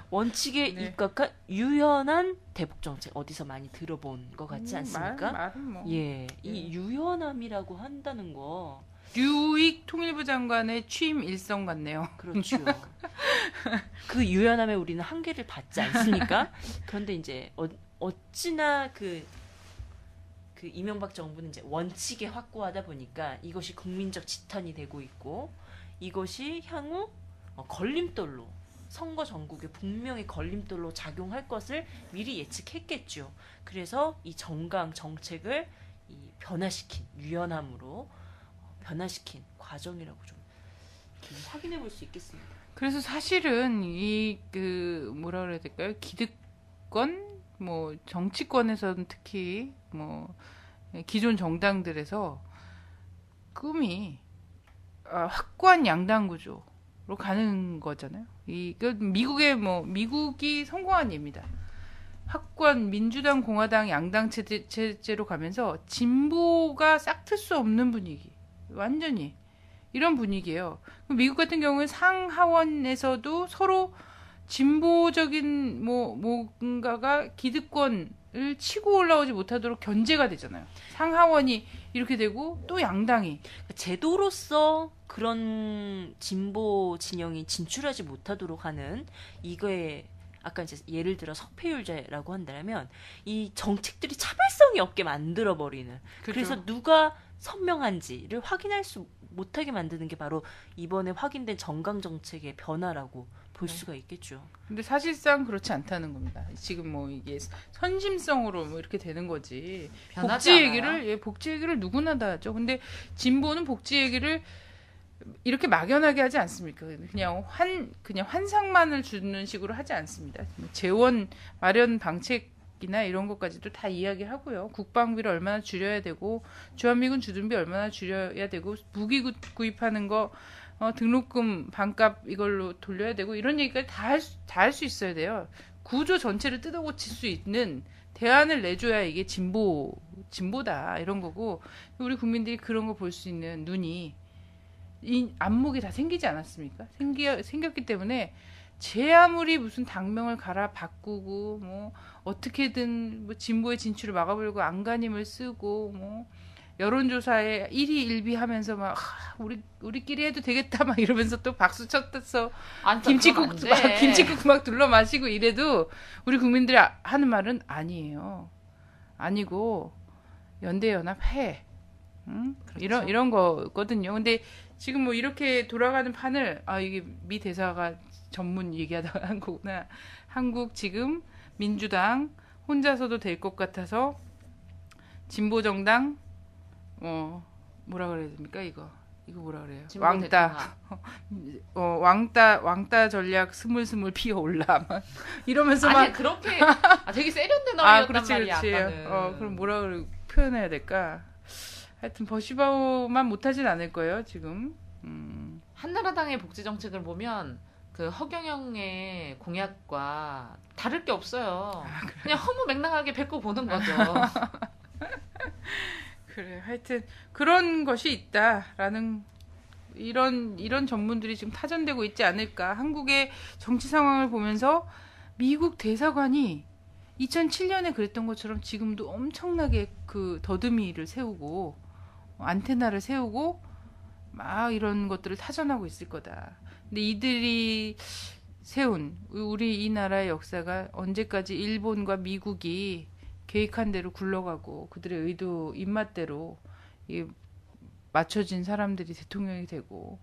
원칙에 네. 입각한 유연한 대북 정책 어디서 많이 들어본 것 같지 않습니까? 말은 뭐 예, 이 유연함이라고 한다는 거 류익 통일부 장관의 취임 일성 같네요. 그렇죠. 그 유연함에 우리는 한계를 받지 않습니까? 그런데 이제 어찌나 그 이명박 정부는 이제 원칙에 확고하다 보니까 이것이 국민적 지탄이 되고 있고 이것이 향후 걸림돌로 선거 전국에 분명히 걸림돌로 작용할 것을 미리 예측했겠죠. 그래서 이 정강 정책을 변화시킨 유연함으로 변화시킨 과정이라고 좀 확인해 볼 수 있겠습니다. 그래서 사실은 뭐라 그래야 될까요? 기득권, 뭐 정치권에서는 특히 뭐 기존 정당들에서 꿈이 확고한 양당 구조로 가는 거잖아요. 미국이 성공한 예입니다. 확고한 민주당, 공화당, 양당 체제로 가면서 진보가 싹틀 수 없는 분위기. 완전히 이런 분위기예요. 미국 같은 경우에 상하원에서도 서로 진보적인 뭔가가 기득권을 치고 올라오지 못하도록 견제가 되잖아요. 상하원이 이렇게 되고 또 양당이 제도로서 그런 진보 진영이 진출하지 못하도록 하는 이거에 아까 이제 예를 들어 석패율제라고 한다면 이 정책들이 차별성이 없게 만들어 버리는 그래서 누가 선명한지를 확인할 수 못하게 만드는 게 바로 이번에 확인된 정강 정책의 변화라고 볼 수가 있겠죠. 근데 사실상 그렇지 않다는 겁니다. 지금 뭐 이게 선심성으로 뭐 이렇게 되는 거지. 복지 얘기를 복지 얘기를 누구나 다 하죠. 근데 진보는 복지 얘기를 이렇게 막연하게 하지 않습니까? 그냥 환상만을 주는 식으로 하지 않습니다. 재원 마련 방책이나 이런 것까지도 다 이야기하고요. 국방비를 얼마나 줄여야 되고 주한미군 주둔비 얼마나 줄여야 되고 무기 구입하는 거 등록금 반값 이걸로 돌려야 되고 이런 얘기까지 다 할 수 있어야 돼요. 구조 전체를 뜯어고칠 수 있는 대안을 내줘야 이게 진보다 이런 거고 우리 국민들이 그런 거 볼 수 있는 눈이 이 안목이 다 생기지 않았습니까? 생겼기 때문에 제 아무리 무슨 당명을 갈아 바꾸고 뭐 어떻게든 뭐 진보의 진출을 막아보려고 안간힘을 쓰고 뭐 여론조사에 1위 1비 하면서 막 우리끼리 해도 되겠다 막 이러면서 또 박수 쳤어 김치국 막 둘러 마시고 이래도 우리 국민들이 하는 말은 아니에요. 아니고 연대연합해. 그렇죠. 이런 거거든요. 근데 지금 뭐 이렇게 돌아가는 판을 이게 미 대사가 전문 얘기하다가 한 거구나. 한국 지금 민주당 혼자서도 될 것 같아서 진보 정당 뭐라 그래야 됩니까 이거 뭐라 그래요? 왕따 전략 스물스물 피어올라 막 이러면서 아니 막 그렇게 되게 세련된 어휘였단 말이야. 아까는. 그럼 뭐라 표현해야 될까? 하여튼 버시바오만 못하진 않을 거예요 지금. 한나라당의 복지 정책을 보면 그 허경영의 공약과 다를 게 없어요. 그냥 허무맹랑하게 뱉고 보는 거죠. 그래, 하여튼 그런 것이 있다라는 이런 전문들이 지금 타전되고 있지 않을까. 한국의 정치 상황을 보면서 미국 대사관이 2007년에 그랬던 것처럼 지금도 엄청나게 그 더듬이를 세우고 안테나를 세우고 막 이런 것들을 타전하고 있을 거다. 근데 이들이 세운 우리 이 나라의 역사가 언제까지 일본과 미국이 계획한 대로 굴러가고 그들의 의도 입맛대로 맞춰진 사람들이 대통령이 되고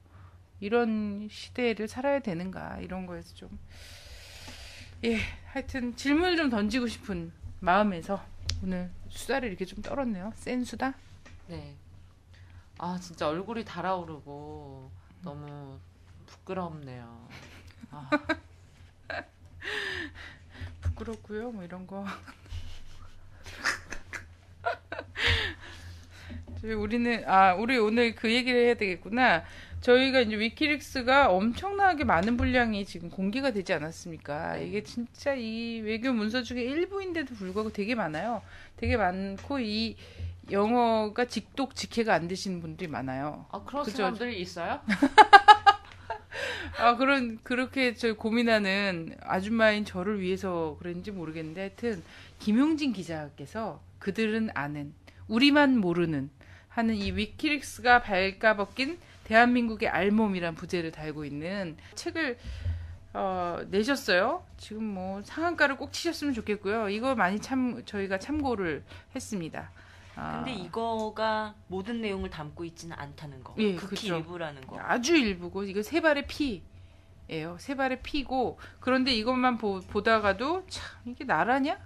이런 시대를 살아야 되는가 이런 거에서 좀 하여튼 질문을 좀 던지고 싶은 마음에서 오늘 수다를 이렇게 좀 떨었네요. 센 수다. 네. 진짜 얼굴이 달아오르고 너무 부끄럽네요. 부끄럽고요. 뭐 이런 거. 우리 오늘 그 얘기를 해야 되겠구나. 저희가 이제 위키릭스가 엄청나게 많은 분량이 지금 공개가 되지 않았습니까? 네. 이게 진짜 이 외교 문서 중에 일부인데도 불구하고 되게 많아요. 되게 많고 이 영어가 직독직해가 안 되시는 분들이 많아요. 그런 그죠? 사람들이 있어요? 그렇게 저 고민하는 아줌마인 저를 위해서 그런지 모르겠는데 하여튼 김용진 기자께서 그들은 아는 우리만 모르는 하는 이 위키릭스가 발가벗긴 대한민국의 알몸이란 부제를 달고 있는 책을 내셨어요. 지금 뭐 상한가를 꼭 치셨으면 좋겠고요. 이거 많이 저희가 참고를 했습니다. 근데 이거가 모든 내용을 담고 있지는 않다는 거. 예, 극히 그렇죠. 일부라는 거. 아주 일부고 이거 세 발의 피예요. 세 발의 피고 그런데 이것만 보다가도 참 이게 나라냐?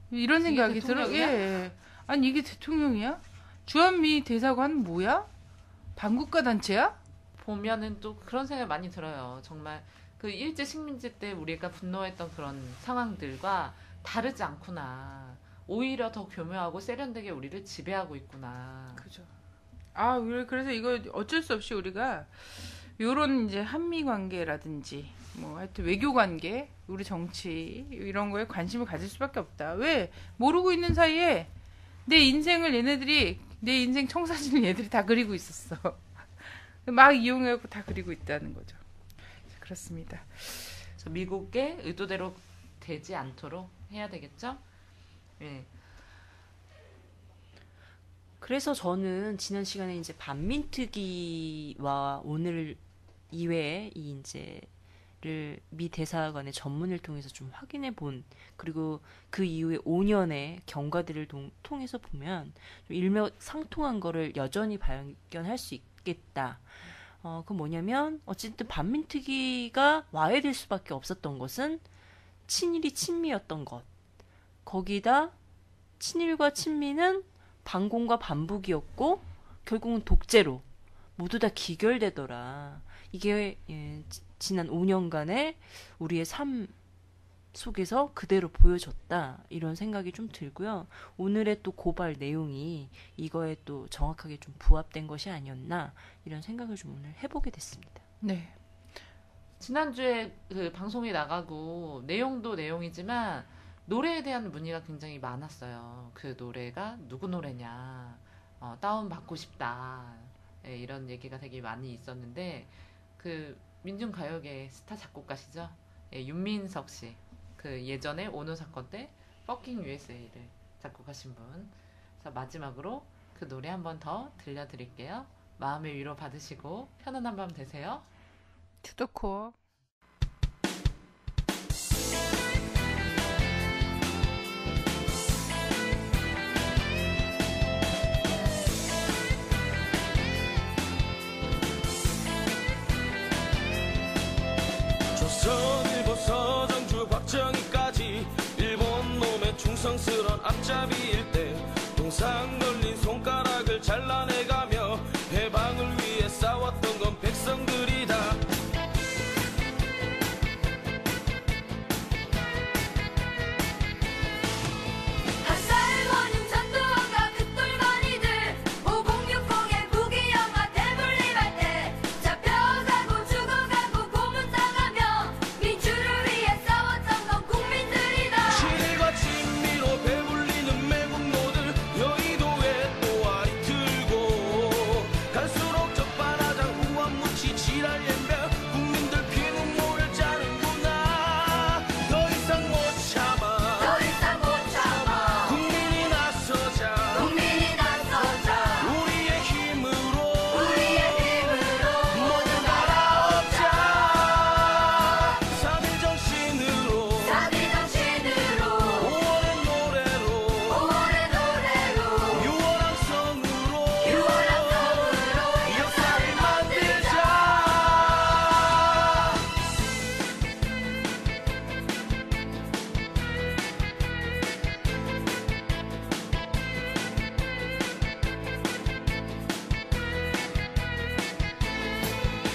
이런 생각이 들어요. 예. 아니 이게 대통령이야? 주한미 대사관 뭐야? 반국가 단체야? 보면은 또 그런 생각이 많이 들어요. 정말 그 일제 식민지 때 우리가 분노했던 그런 상황들과 다르지 않구나. 오히려 더 교묘하고 세련되게 우리를 지배하고 있구나. 그죠. 그래서 이거 어쩔 수 없이 우리가 요런 이제 한미 관계라든지 뭐 하여튼 외교 관계, 우리 정치 이런 거에 관심을 가질 수밖에 없다. 왜? 모르고 있는 사이에 내 인생을 얘네들이 내 인생 청사진을 얘들이 다 그리고 있었어. 막 이용해갖고 다 그리고 있다는 거죠. 그렇습니다. 그래서 미국의 의도대로 되지 않도록 해야 되겠죠? 예. 그래서 저는 지난 시간에 이제 반민특위와 오늘 이외에 이 이제를 미 대사관의 전문을 통해서 좀 확인해 본, 그리고 그 이후에 5년의 경과들을 통해서 보면 좀 일맥상통한 거를 여전히 발견할 수 있겠다. 그 뭐냐면 어쨌든 반민특위가 와해될 수밖에 없었던 것은 친일이 친미였던 것. 거기다 친일과 친미는 반공과 반북이었고 결국은 독재로 모두 다 기결되더라. 이게 지난 5년간의 우리의 삶 속에서 그대로 보여줬다. 이런 생각이 좀 들고요. 오늘의 또 고발 내용이 이거에 또 정확하게 좀 부합된 것이 아니었나 이런 생각을 좀 오늘 해보게 됐습니다. 네. 지난주에 그 방송이 나가고 내용도 내용이지만 노래에 대한 문의가 굉장히 많았어요. 그 노래가 누구 노래냐, 다운받고 싶다, 예, 이런 얘기가 되게 많이 있었는데 그 민중가요계 스타 작곡가시죠? 예, 윤민석 씨. 그 예전에 오노 사건 때 Fucking USA를 작곡하신 분. 그래서 마지막으로 그 노래 한 번 더 들려드릴게요. 마음의 위로 받으시고 편안한 밤 되세요. 투더코어. 조선일보 서정주 박정희까지 일본 놈의 충성스런 앞잡이일 때 동상 걸린 손가락을 잘라내가며 해방을 위해 싸웠던 건 백성들이다. 햇살 전투원과 긋돌머리들 5060의 부귀영화 대물림할 때 잡혀가고 죽어가고 고문당하며 민주를 위해 싸웠던 건 국민들이다. 친일과 친미로 배불리는 매국노들 여의도에 또 아리 틀고 갈수록 적반하장 우한무치 지랄 연병 국민들 피눈물을 짜는구나. 더 이상 못 참아 더 이상 못 참아 국민이 나서자 국민이 나서자 우리의 힘으로 모두 갈아엎자. 3.1 정신으로 자비 정신으로 5월의 노래로 5월의 노래로 6월 항성으로 6월 항성으로 역사를 만들자.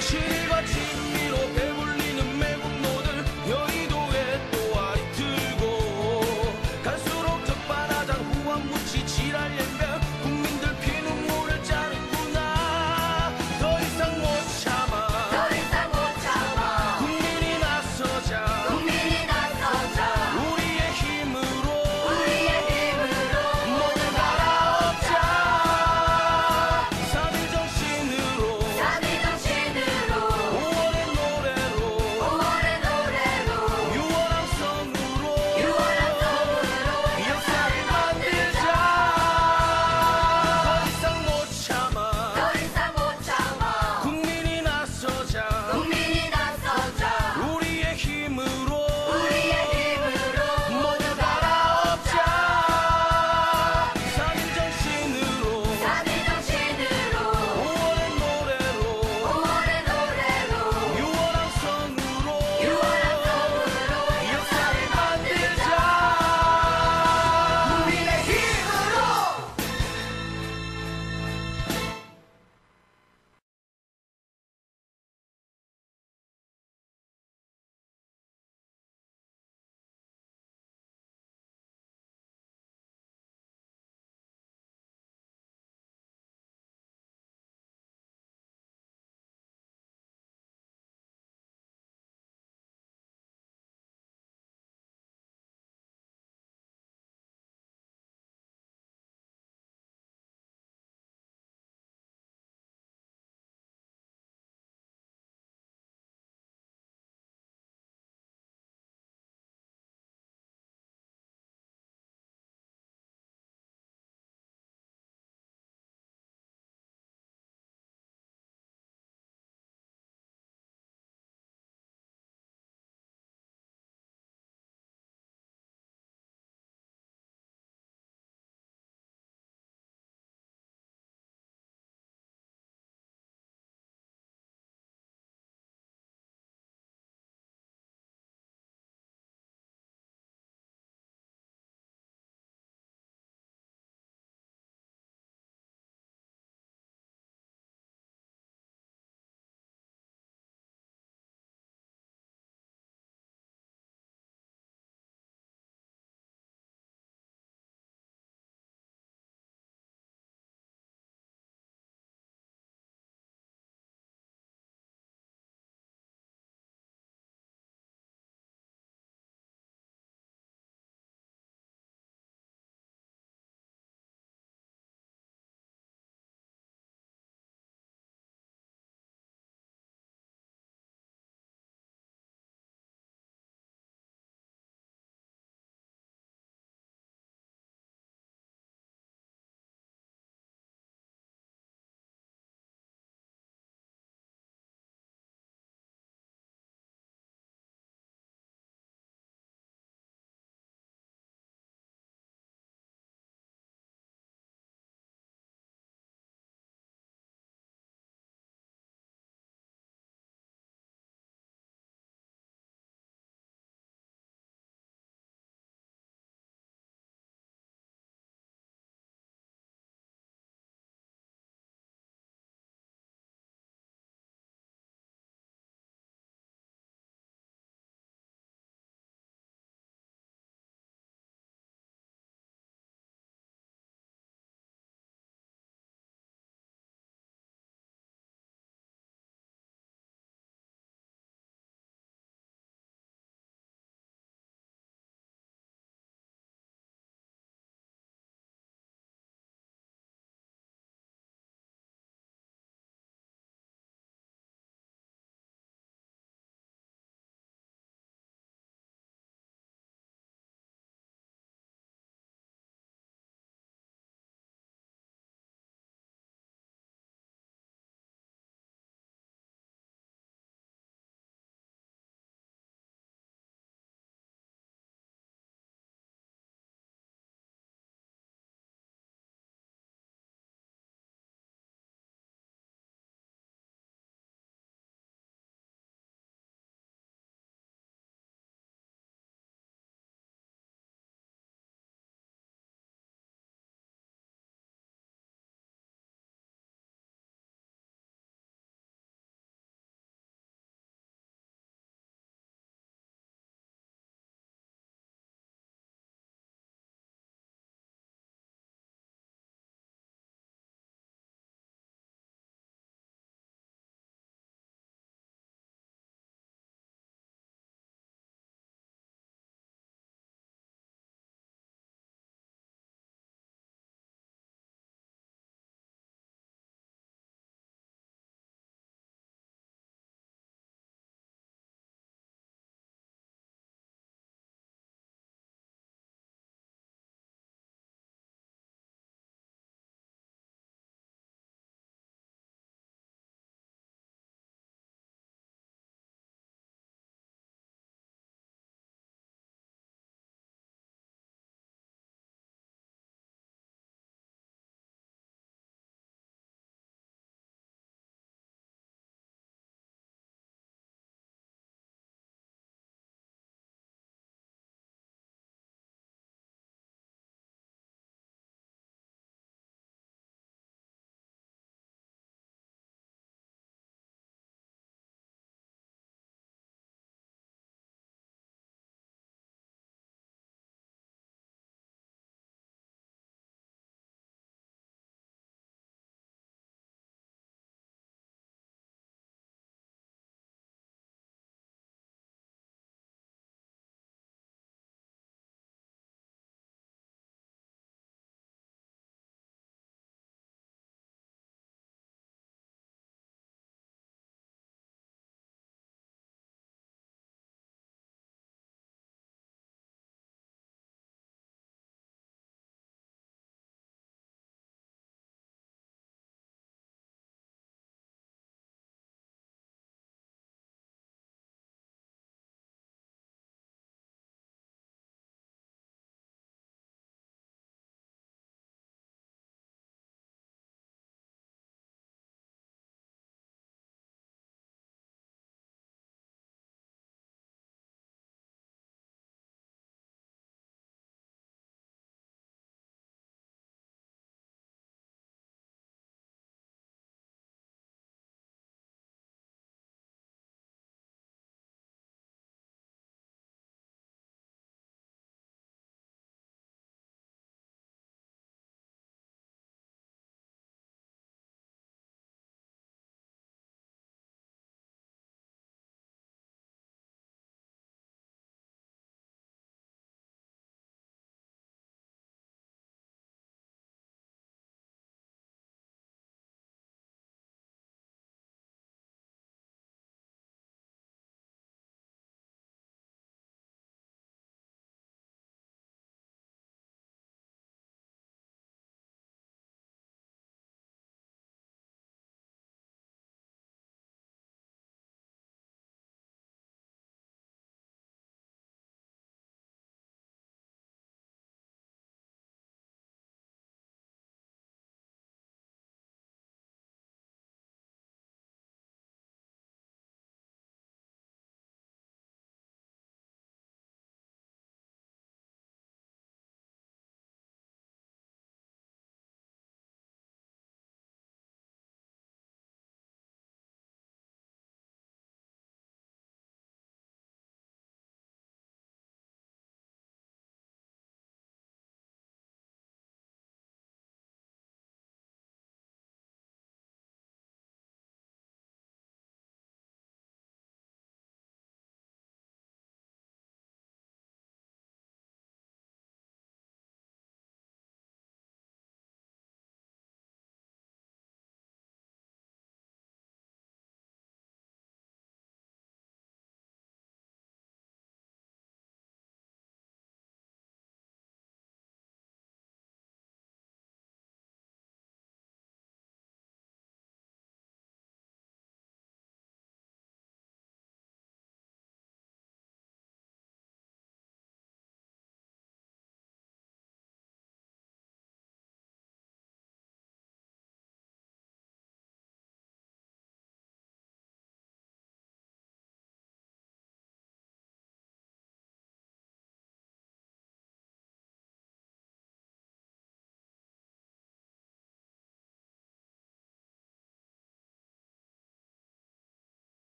친일과 친미로 배불리는 매국노들 여의도에 또 아리 틀고 갈수록 적반하장 후한무치 지랄